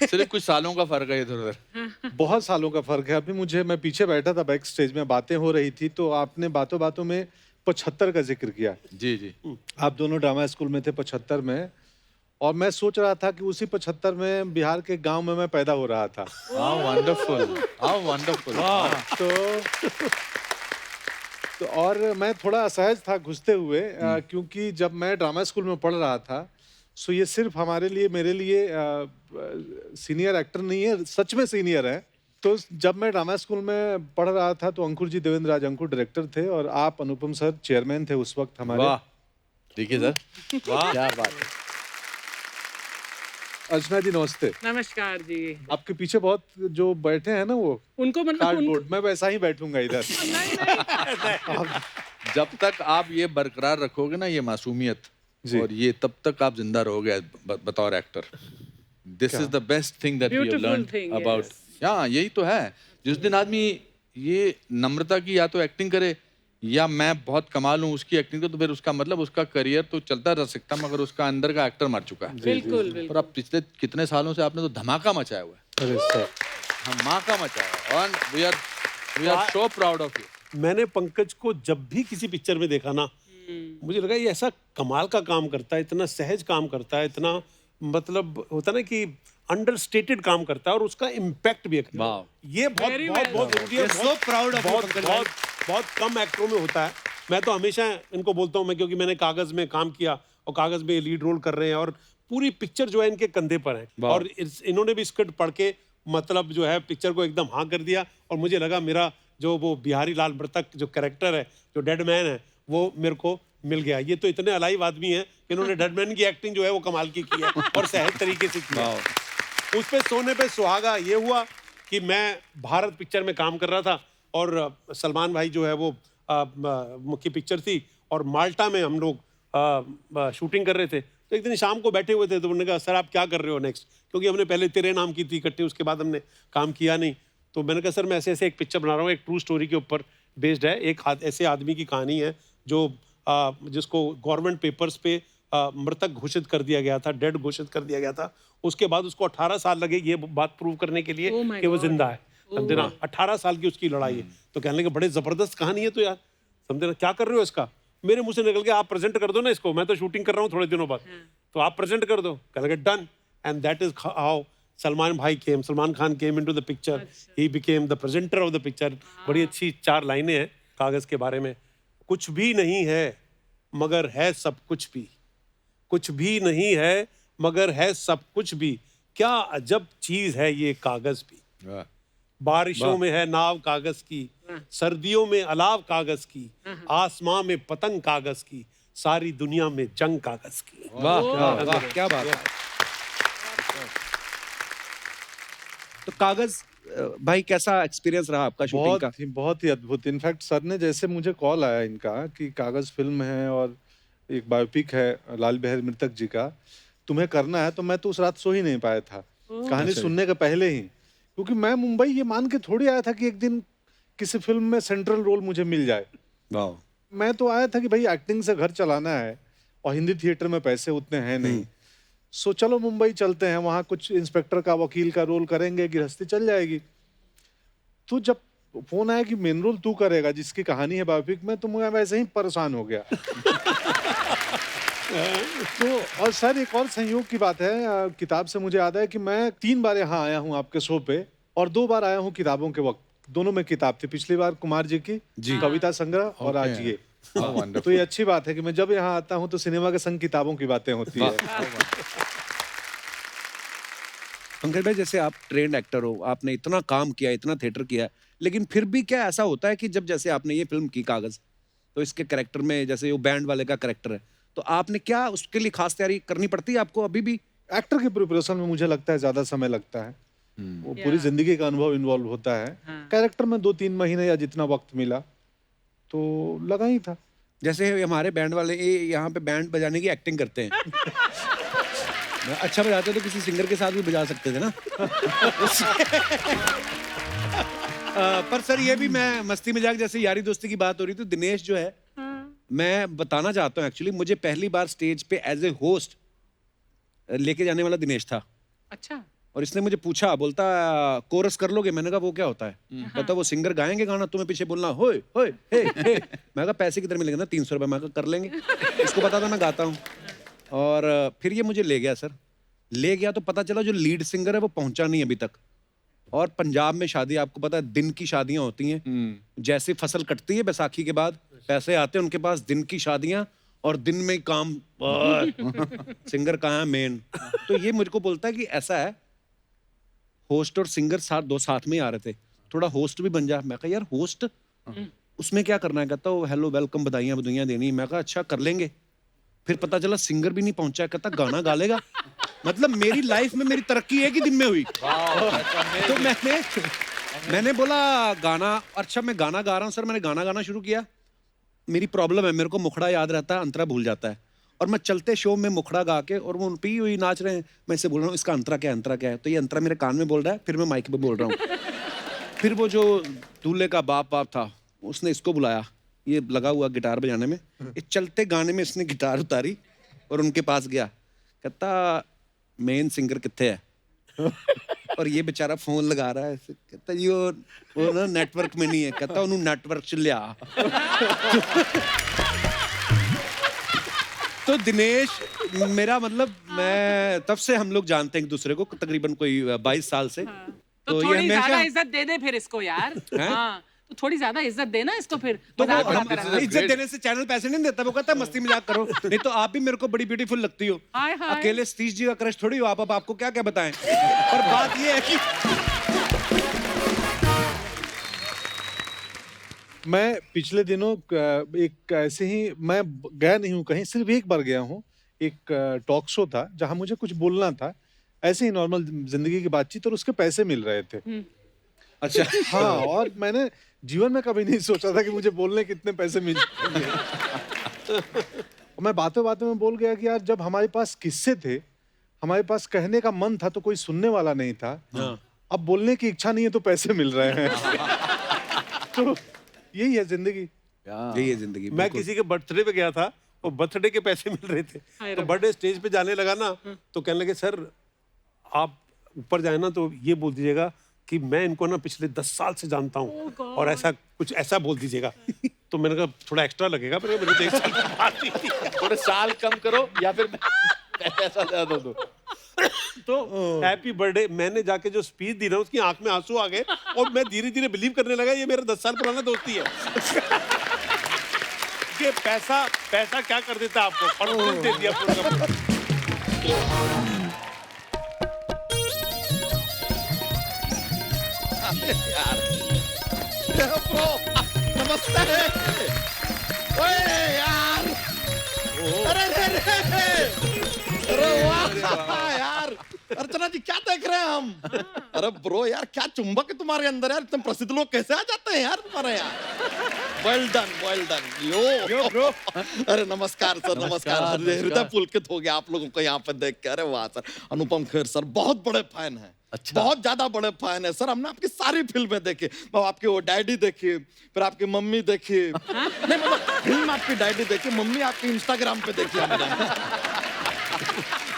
सिर्फ कुछ सालों का फर्क है इधर उधर। बहुत सालों का फर्क है। अभी मैं पीछे बैठा था, बैक स्टेज में बातें हो रही थी, तो आपने बातों बातों में 75 का जिक्र किया। जी जी। आप दोनों ड्रामा स्कूल में थे 75 में, और मैं सोच रहा था कि उसी 75 में बिहार के गांव में मैं पैदा हो रहा था। How wonderful, how wonderful. तो और मैं थोड़ा असहज था घुसते हुए, क्योंकि जब मैं ड्रामा स्कूल में पढ़ रहा था, सो ये सिर्फ हमारे लिए, मेरे लिए सीनियर एक्टर नहीं है, सच में सीनियर है। तो जब मैं ड्रामा स्कूल में पढ़ रहा था तो अंकुर जी, देवेंद्र राज अंकुर डायरेक्टर थे, और आप अनुपम सर चेयरमैन थे उस वक्त हमारे। वाह, देखिए सर, वाह क्या बात है। अर्चना जी नमस्ते। नमस्कार जी। आपके पीछे बहुत जो बैठे हैं ना, वो उनको मतलब कार्डबोर्ड, मैं वैसा ही बैठूंगा इधर। जब तक आप ये बरकरार रखोगे ना, ये मासूमियत, और ये तब तक आप जिंदा रहोगे बतौर actor. This is the best thing that we have learned about. हाँ, यही तो है। जिस दिन आदमी ये नम्रता की या तो एक्टिंग करे, या मैं बहुत कमाल हूँ उसकी एक्टिंग को, तो फिर उसका मतलब उसका करियर तो चलता रह सकता, मगर उसका अंदर का एक्टर मर चुका है। बिल्कुल बिल्कुल। और अब पिछले कितने सालों से आपने तो धमाका मचाया हुआ है। अरे सर, धमाका मचाया, और we are so proud of you. मैंने पंकज को जब भी किसी पिक्चर में देखा ना, मुझे लगा ये ऐसा कमाल का काम करता है, इतना सहज काम करता है, इतना मतलब होता ना कि अंडरस्टेटेड काम करता है और उसका इम्पैक्ट भी है। वाह। ये बहुत Very बहुत well. बहुत जरूरी है। We are so proud of you, बहुत पंकज भाई। बहुत बहुत कम एक्टरों में होता है। मैं तो हमेशा इनको बोलता हूँ, मैं क्योंकि मैंने कागज में काम किया और कागज में लीड रोल कर रहे हैं और पूरी पिक्चर जो है इनके कंधे पर है वाह। और इन्होंने भी स्क्रिप्ट पढ़ के मतलब जो है पिक्चर को एकदम हाँ कर दिया और मुझे लगा मेरा जो वो बिहारी लाल मृतक जो कैरेक्टर है, जो डेड मैन है, वो मेरे को मिल गया। ये तो इतने अलाइव आदमी हैं कि इन्होंने डेड मैन की एक्टिंग जो है वो कमाल की है और सहज तरीके से की है। उस पे सोने पे सुहागा ये हुआ कि मैं भारत पिक्चर में काम कर रहा था और सलमान भाई जो है वो मुख्य पिक्चर थी और माल्टा में हम लोग शूटिंग कर रहे थे। तो एक दिन शाम को बैठे हुए थे तो उन्होंने कहा सर आप क्या कर रहे हो नेक्स्ट, क्योंकि हमने पहले तेरे नाम की थी इकट्ठे, उसके बाद हमने काम किया नहीं। तो मैंने कहा सर मैं ऐसे ऐसे एक पिक्चर बना रहा हूँ, एक ट्रू स्टोरी के ऊपर बेस्ड है। एक ऐसे आदमी की कहानी है जो जिसको गवर्नमेंट पेपर्स पे मृतक घोषित कर दिया गया था, डेड घोषित कर दिया गया था। उसके बाद उसको 18 साल लगे ये बात प्रूव करने के लिए Oh my कि वो God. जिंदा है। समझे ना, 18 साल की उसकी लड़ाई है। तो कहने लगे बड़े जबरदस्त कहानी है तो यार, समझे ना, क्या कर रहे हो इसका। मेरे मुंह से निकल के आप प्रेजेंट कर दो ना इसको, मैं तो शूटिंग कर रहा हूँ थोड़े दिनों बाद, तो आप प्रेजेंट कर दो। कहने लगे done. And that is how Salman Khan came into the picture, he became the presenter of the picture. बड़ी अच्छी 4 लाइनें हैं कागज के बारे में। कुछ भी नहीं है मगर है सब कुछ भी, कुछ भी नहीं है मगर है सब कुछ भी, क्या अजब चीज है ये कागज भी। वाह। बारिशों में है नाव कागज की, सर्दियों में अलाव कागज की, आसमां में पतंग कागज की, सारी दुनिया में जंग कागज की। वाह वाह वाह, क्या बात है। तो कागज भाई कैसा एक्सपीरियंस रहा आपका शूटिंग का? बहुत ही अद्भुत। इनफैक्ट सर ने जैसे मुझे कॉल आया इनका कि कागज फिल्म है और एक बायोपिक है लाल बिहारी मृतक जी का, तुम्हें करना है, तो मैं तो उस रात सो ही नहीं पाया था कहानी सुनने के पहले ही, क्योंकि मैं मुंबई ये मान के थोड़ी आया था कि एक दिन किसी फिल्म में सेंट्रल रोल मुझे मिल जाए। वाह। मैं तो आया था कि भाई एक्टिंग से घर चलाना है और हिंदी थिएटर में पैसे उतने हैं नहीं, सो चलो मुंबई चलते हैं, वहाँ कुछ इंस्पेक्टर का वकील का रोल करेंगे, गृहस्थी चल जाएगी। तो जब फोन आया कि मेन रोल तू करेगा जिसकी कहानी है बायोपिक में, तो मैं वैसे ही परेशान हो गया। तो और सर एक और संयोग की बात है, किताब से मुझे याद है कि मैं 3 बार यहाँ आया हूँ आपके शो पे और 2 बार आया हूँ किताबों के वक्त, दोनों में किताब थी। पिछली बार कुमार जी की कविता संग्रह और आज ये। तो ये अच्छी बात है कि मैं जब यहाँ आता हूँ तो सिनेमा के संग किताबों की बातें होती है। पंकज भाई जैसे आप ट्रेंड एक्टर हो, आपने इतना काम किया, इतना थिएटर किया, लेकिन फिर भी क्या ऐसा होता है कि जब जैसे आपने ये फिल्म की कागज, तो इसके कैरेक्टर में जैसे वो बैंड वाले का कैरेक्टर है, तो आपने क्या उसके लिए खास तैयारी करनी पड़ती है आपको अभी भी? एक्टर की प्रिपरेशन में मुझे लगता है ज्यादा समय लगता है, वो पूरी जिंदगी का अनुभव इन्वॉल्व होता है। कैरेक्टर में 2-3 महीने या जितना वक्त मिला तो लगा ही था। जैसे हमारे बैंड वाले ये यहाँ पे बैंड बजाने की एक्टिंग करते हैं। अच्छा बजाते तो किसी सिंगर के साथ भी बजा सकते थे ना। पर सर ये भी मैं मस्ती मजाक जैसे यारी दोस्ती की बात हो रही, तो दिनेश जो है, मैं बताना चाहता हूँ एक्चुअली, मुझे पहली बार स्टेज पे एज ए होस्ट लेके जाने वाला दिनेश था। अच्छा। और इसने मुझे पूछा, बोलता कोरस कर लोगे? मैंने कहा वो क्या होता है? कहता वो सिंगर गाएंगे गाना, तुम्हें पीछे बोलना होए होए हे हे। मैं कहा पैसे किधर मिलेंगे ना, 300 रुपए। मैं कहा कर लेंगे। इसको पता था मैं गाता हूँ। और फिर ये मुझे ले गया सर, ले गया तो पता चला जो लीड सिंगर है वो पहुंचा नहीं अभी तक। और पंजाब में शादी आपको पता है दिन की शादियां होती हैं, जैसे फसल कटती है बैसाखी के बाद पैसे आते हैं उनके पास, दिन की शादियां और दिन में ही काम। सिंगर कहाँ है मेन? तो ये मुझको बोलता है कि ऐसा है, होस्ट और सिंगर साथ में ही आ रहे थे, थोड़ा होस्ट भी बन जा। मैं कहा यार होस्ट उसमें क्या करना है? कहता वो हेलो वेलकम बधाइयां बधाइयां देनी। मैं कहा अच्छा कर लेंगे। फिर पता चला सिंगर भी नहीं पहुंचा, कहता गाना गा लेगा। मतलब मेरी लाइफ में मेरी तरक्की एक ही दिन में हुई। तो मैंने बोला गाना, अच्छा मैं गाना गा रहा हूँ सर। मैंने गाना गाना शुरू किया। मेरी प्रॉब्लम है, मेरे को मुखड़ा याद रहता है, अंतरा भूल जाता है। और मैं चलते शो में मुखड़ा गा के, और वो पी हुई नाच रहे हैं, मैं इससे बोल रहा हूँ इसका अंतरा क्या है, अंतरा क्या है? तो ये अंतरा मेरे कान में बोल रहा है, फिर मैं माइक पे बोल रहा हूँ। फिर वो जो दूल्हे का बाप था उसने इसको बुलाया, ये लगा हुआ गिटार बजाने में। इस चलते गाने में इसने गिटार उतारी और उनके पास गया, कहता मेन सिंगर कित्थे है? और ये बेचारा फोन लगा रहा है ऐसे, कहता जी वो ना नेटवर्क में नहीं है, कहता उन्होंने नेटवर्क च लिया। तो दिनेश मेरा मतलब, मैं तब से हम लोग जानते हैं एक दूसरे को, तकरीबन कोई 22 साल से। तो थोड़ी ज्यादा इज्जत दे दे फिर इसको यार। हाँ, तो थोड़ी ज्यादा इज्जत देना इसको फिर। तो मजाक वो मत हम करा। इज्जत देने से चैनल पैसे नहीं देता, वो कहता है मस्ती मजाक करो। नहीं तो आप भी मेरे को बड़ी ब्यूटीफुल लगती हो। हाय हाय। अकेले सतीश जी का क्रश थोड़ी हो आप, अब आपको क्या क्या बताएं। पर बात ये है कि मैं पिछले दिनों एक ऐसे ही, मैं गया नहीं हूँ कहीं, सिर्फ एक बार गया हूँ। एक टॉक शो था जहाँ मुझे कुछ बोलना था, ऐसे ही नॉर्मल जिंदगी की बातचीत, और उसके पैसे मिल रहे थे। अच्छा हाँ, और मैंने जीवन में कभी नहीं सोचा था कि मुझे बोलने कितने पैसे मिल जाएंगे। मैं बातों बातों में बोल गया कि यार, जब हमारे पास किस्से थे, हमारे पास कहने का मन था, तो कोई सुनने वाला नहीं था। अब बोलने की इच्छा नहीं है तो पैसे मिल रहे हैं। तो यही है जिंदगी। यही है जिंदगी। मैं किसी के बर्थडे पे गया था, और बर्थडे के पैसे मिल रहे थे, तो बर्थडे स्टेज पे जाने लगा ना, तो कहने लगे सर आप ऊपर जाए ना तो ये बोल दीजिएगा कि मैं इनको ना पिछले 10 साल से जानता हूँ, और ऐसा कुछ ऐसा बोल दीजिएगा। तो मैंने कहा थोड़ा एक्स्ट्रा लगेगा, पर मेरे को 1 साल की बात ही थी। थोड़े साल कम करो या फिर पैसा ज्यादा दो। तो हैप्पी बर्थडे मैंने जाके जो स्पीच दी ना, उसकी आंख में आंसू आ गए, और मैं धीरे धीरे बिलीव करने लगा ये मेरा 10 साल पुराना दोस्ती है। कि पैसा क्या कर देता है आपको, कॉन्फिडेंस दे दिया पूरा का पूरा। नमस्ते। ओए यार, अरे वाह यार, अर्चना जी क्या देख रहे हैं हम? अरे ब्रो यार, क्या चुंबक है तुम्हारे अंदर यार, इतने प्रसिद्ध लोग कैसे आ जाते हैं यार तुम्हारे यहाँ? वेल डन यो ब्रो। अरे नमस्कार सर, नमस्कार। हृदय पुलकित हो गया आप लोगों को यहाँ पे देख के। अरे वाह सर, अनुपम खेर सर बहुत बड़े फैन हैं। अच्छा। बहुत ज्यादा बड़े फैन है सर, हमने आपकी सारी फिल्में देखी। आपकी वो डैडी देखी, फिर आपकी मम्मी देखी। नहीं मतलब फिल्म आपकी डैडी देखी, मम्मी आपकी इंस्टाग्राम पे देखी हमने।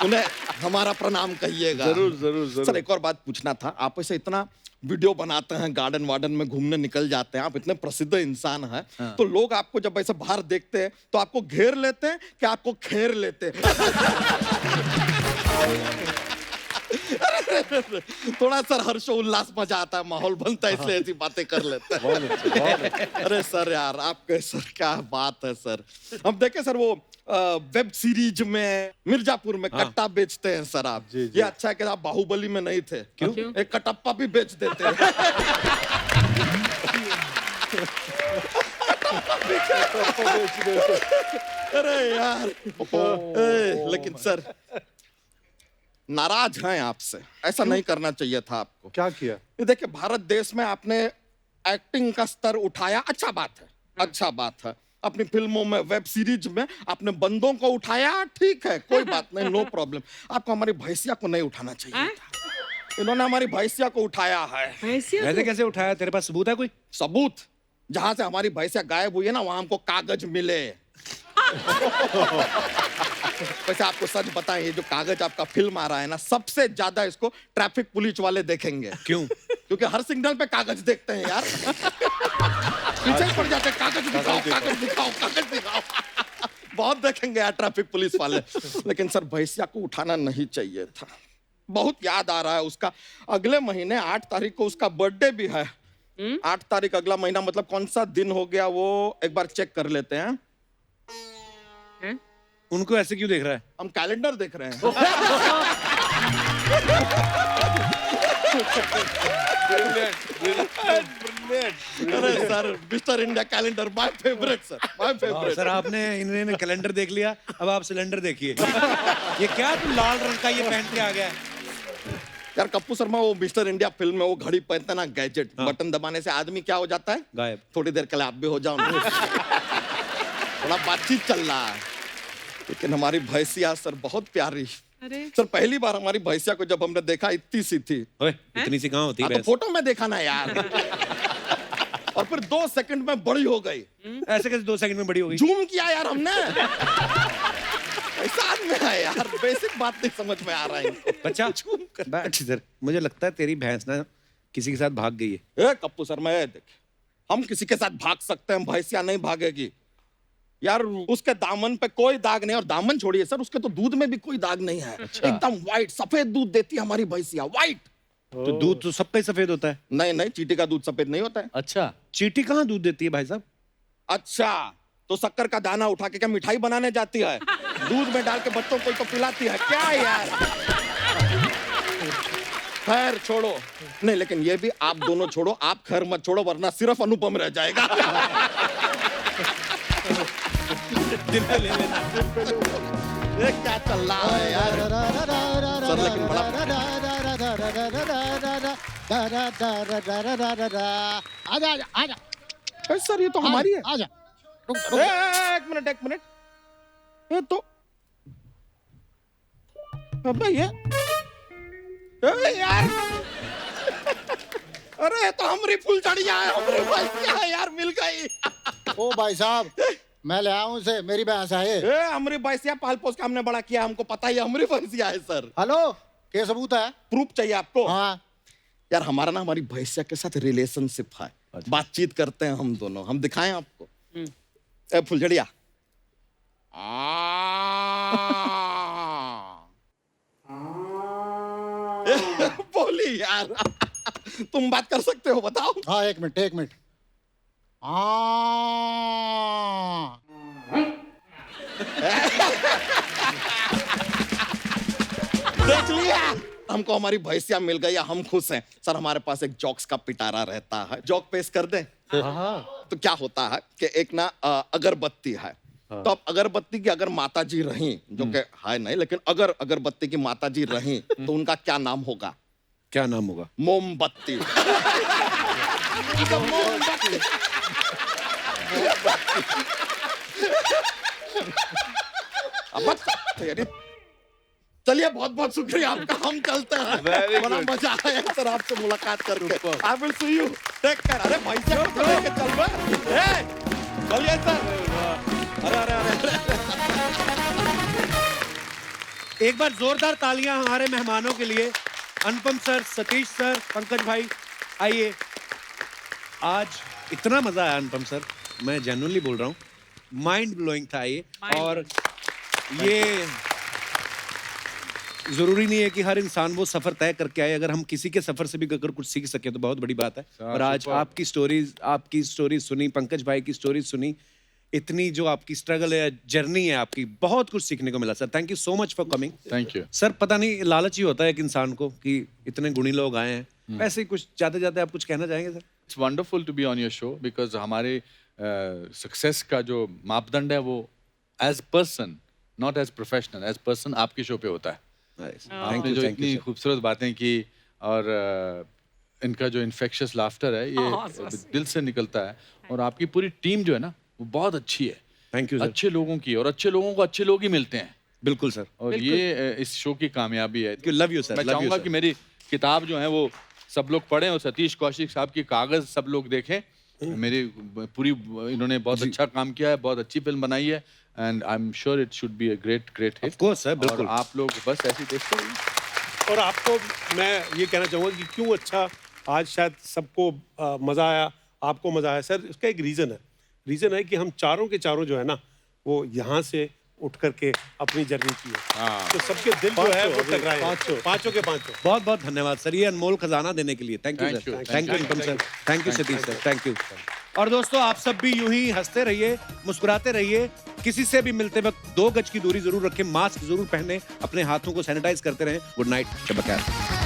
उन्हें हमारा प्रणाम कहिएगा। जरूर जरूर जरूर। सर एक और बात पूछना था, आप ऐसे इतना वीडियो बनाते हैं, गार्डन वार्डन में घूमने निकल जाते हैं, आप इतने प्रसिद्ध इंसान हैं, तो लोग आपको जब ऐसे बाहर देखते हैं तो आपको घेर लेते हैं कि आपको खेर लेते हैं? थोड़ा सर हर्षोल्लास मजा आता है, माहौल बनता है, इसलिए ऐसी बातें कर लेते हैं। अरे सर यार, आपके सर क्या बात है सर। हम देखे सर वो वेब सीरीज में मिर्जापुर में कट्टा बेचते हैं सर आप। ये अच्छा है कि आप बाहुबली में नहीं थे। क्यों? एक कटप्पा भी बेच देते हैं। अरे यार, लेकिन सर नाराज हैं आपसे, ऐसा नहीं करना चाहिए था आपको। क्या किया? ये देखिए, भारत देश में आपने एक्टिंग का स्तर उठाया, अच्छा बात है, अच्छा बात है। अपनी फिल्मों में, वेब सीरीज में आपने बंदों को उठाया, ठीक है, कोई बात नहीं, नो प्रॉब्लम। आपको हमारी भैंसिया को नहीं उठाना चाहिए था। इन्होंने हमारी भैंसिया को उठाया है। वैसे कैसे उठाया? तेरे पास सबूत है कोई? सबूत? जहां से हमारी भैंसिया गायब हुई है ना, वहां हमको कागज मिले। वैसे आपको सच बताएं, ये जो कागज आपका फिल्म आ रहा है ना, सबसे ज्यादा इसको ट्रैफिक पुलिस वाले देखेंगे। क्यों? क्योंकि हर सिग्नल पे कागज देखते हैं यार। पीछे ही पड़ जाते हैं, कागज दिखाओ, कागज दिखाओ, कागज दिखाओ। बहुत देखेंगे यार ट्रैफिक पुलिस वाले। लेकिन सर भैंसिया को उठाना नहीं चाहिए था। बहुत याद आ रहा है उसका। अगले महीने 8 तारीख को उसका बर्थडे भी है। 8 तारीख अगला महीना, मतलब कौन सा दिन हो गया वो एक बार चेक कर लेते हैं। उनको ऐसे क्यों देख रहा है? हम कैलेंडर देख रहे हैं। अरे sir, mister India calendar my favourite sir, my favourite. Sir आपने इन्होंने कैलेंडर देख लिया, अब आप सिलेंडर देखिए। ये क्या तू लाल रंग का ये पहन के आ गया है? यार कप्पू शर्मा, वो मिस्टर इंडिया फिल्म में वो घड़ी पहनता ना, गैजेट, बटन दबाने से आदमी क्या हो जाता है? गायब। थोड़ी देर के लिए आप भी हो जाओ। थोड़ा बातचीत चल रहा है। लेकिन हमारी भैंसिया सर बहुत प्यारी। सर पहली बार हमारी भैंसिया को जब हमने देखा, इतनी सी थी। ओए, इतनी सी कहाँ होती है? तो फोटो में देखा ना यार। और फिर 2 सेकंड में बड़ी हो गई। ऐसे कैसे 2 सेकंड में बड़ी हो गई? जूम किया यार हमने। ऐसा आदमी है यार, बेसिक बात नहीं समझ में आ रहा है इनको। बच्चा बैठ इधर। मुझे लगता है तेरी भैंस ना किसी के साथ भाग गई है। ए कप्पू सर, मैं देख, हम किसी के साथ भाग सकते हैं, भैंसिया नहीं भागेगी यार। उसके दामन पे कोई दाग नहीं, और दामन छोड़िए सर, उसके तो दूध में भी कोई दाग नहीं है। एकदम व्हाइट सफेद दूध देती है हमारी भैंसिया, व्हाइट। तो दूध तो सबका ही सफेद होता है। नहीं नहीं, चींटी का दूध सफेद नहीं होता है। अच्छा, चींटी कहाँ दूध देती है भाई साहब? अच्छा, तो शक्कर का दाना उठा के क्या मिठाई बनाने जाती है? दूध में डाल के बच्चों को तो पिलाती है क्या यार? खैर छोड़ो, नहीं लेकिन ये भी आप दोनों छोड़ो, आप खैर मत छोड़ो, वरना सिर्फ अनुपम रह जाएगा। ये क्या चल रहा है यार सर? लेकिन बड़ा आजा आजा आजा ए, सर ये तो हमारी है। आजा एक मिनट, ये तो अबे ये ए, यार अरे ये तो हमारी फुलझड़िया है, हमारी भैंसिया है यार, मिल गई। ओ भाई साहब, मैं ले आऊं उसे, मेरी भैंस है ये। ए, हमारी भैंसिया पाल पोस के हमने बड़ा किया, हमको पता ही है हमारी भैंसिया है सर। हेलो, क्या सबूत है? प्रूफ चाहिए आपको? हाँ यार हमारा ना हमारी भैंसिया के साथ रिलेशनशिप है, बातचीत करते हैं हम दोनों, हम दिखाएं आपको। ए फुलझड़िया, बोली यार, तुम बात कर सकते हो, बताओ। हाँ, एक मिनट। देख लिया, हमको हमारी भैंसिया मिल गई, हम खुश हैं सर। हमारे पास एक जोक्स का पिटारा रहता है, जोक पेश कर दे। तो क्या होता है कि एक ना अगरबत्ती है, तो अब अगरबत्ती की अगर माता जी रही, जो कि है नहीं, लेकिन अगर अगरबत्ती की माता जी रही तो उनका क्या नाम होगा? क्या नाम होगा? मोमबत्ती। तो मोमबत्ती। अब यार, चलिए बहुत बहुत शुक्रिया आपका, हम चलते हैं। बड़ा मजा आया सर आपसे मुलाकात करके। I will see you, take care. अरे भाई साहब को लेके चल बे, चलिए सर। अरे एक बार जोरदार तालियां हमारे मेहमानों के लिए। अनुपम सर, सतीश सर, पंकज भाई, आइए। आज इतना मजा आया अनुपम सर, मैं जेन्युइनली बोल रहा हूँ, माइंड ब्लोइंग था ये। और ये जरूरी नहीं है कि हर इंसान वो सफर तय करके आए, अगर हम किसी के सफर से भी अगर कुछ सीख सके तो बहुत बड़ी बात है। और आज आपकी स्टोरी सुनी, पंकज भाई की स्टोरी सुनी, इतनी जो आपकी स्ट्रगल है, जर्नी है आपकी, बहुत कुछ सीखने को मिला sir. Thank you so much for coming. Thank you sir. पता नहीं लालच ही होता है एक इंसान को कि इतने गुणी लोग आए हैं, वैसे ही कुछ जाते जाते आप कुछ कहना चाहेंगे sir? It's wonderful to be on your show, because हमारे सक्सेस का जो मापदंड है वो as person, not as professional, as person आपके शो पे होता है। आपने जो इतनी खूबसूरत बातें की, और इनका जो इन्फेक्शियस लाफ्टर है ये दिल से निकलता है, और आपकी पूरी टीम जो है ना वो बहुत अच्छी है। Thank you sir. अच्छे लोगों की, और अच्छे लोगों को अच्छे लोग ही मिलते हैं। बिल्कुल सर। और ये इस शो की कामियाबी है। Love you sir. मैं चाहूंगा कि मेरी किताब जो है वो सब लोग पढ़ें, और सतीश कौशिक साहब की कागज सब लोग देखें। मेरी पूरी, इन्होंने बहुत अच्छा काम किया है, बहुत अच्छी फिल्म बनाई है, and I am sure it should be a great hit. Of course sir, बिल्कुल। और आप लोग बस ऐसे ही देखते रहिए। और आपको मैं ये कहना चाहूँगा कि क्यों अच्छा आज शायद सबको मज़ा आया, आपको मज़ा आया सर, इसका एक रीज़न है कि हम चारों के चारों जो है ना वो यहाँ से उठ करके अपनी जर्नी की है। तो सबके दिल जो है वो टकराए, पांचों के पांचों। बहुत बहुत धन्यवाद सर, ये अनमोल खजाना देने के लिए। Thank you sir. Thank you Anupam sir, thank you Satish sir, thank you. और दोस्तों आप सब भी यूं ही हंसते रहिए, मुस्कुराते रहिए, किसी से भी मिलते वक्त 2 गज की दूरी जरूर रखें, मास्क जरूर पहने, अपने हाथों को सैनिटाइज करते रहें। गुड नाइट, शब ख़ैर।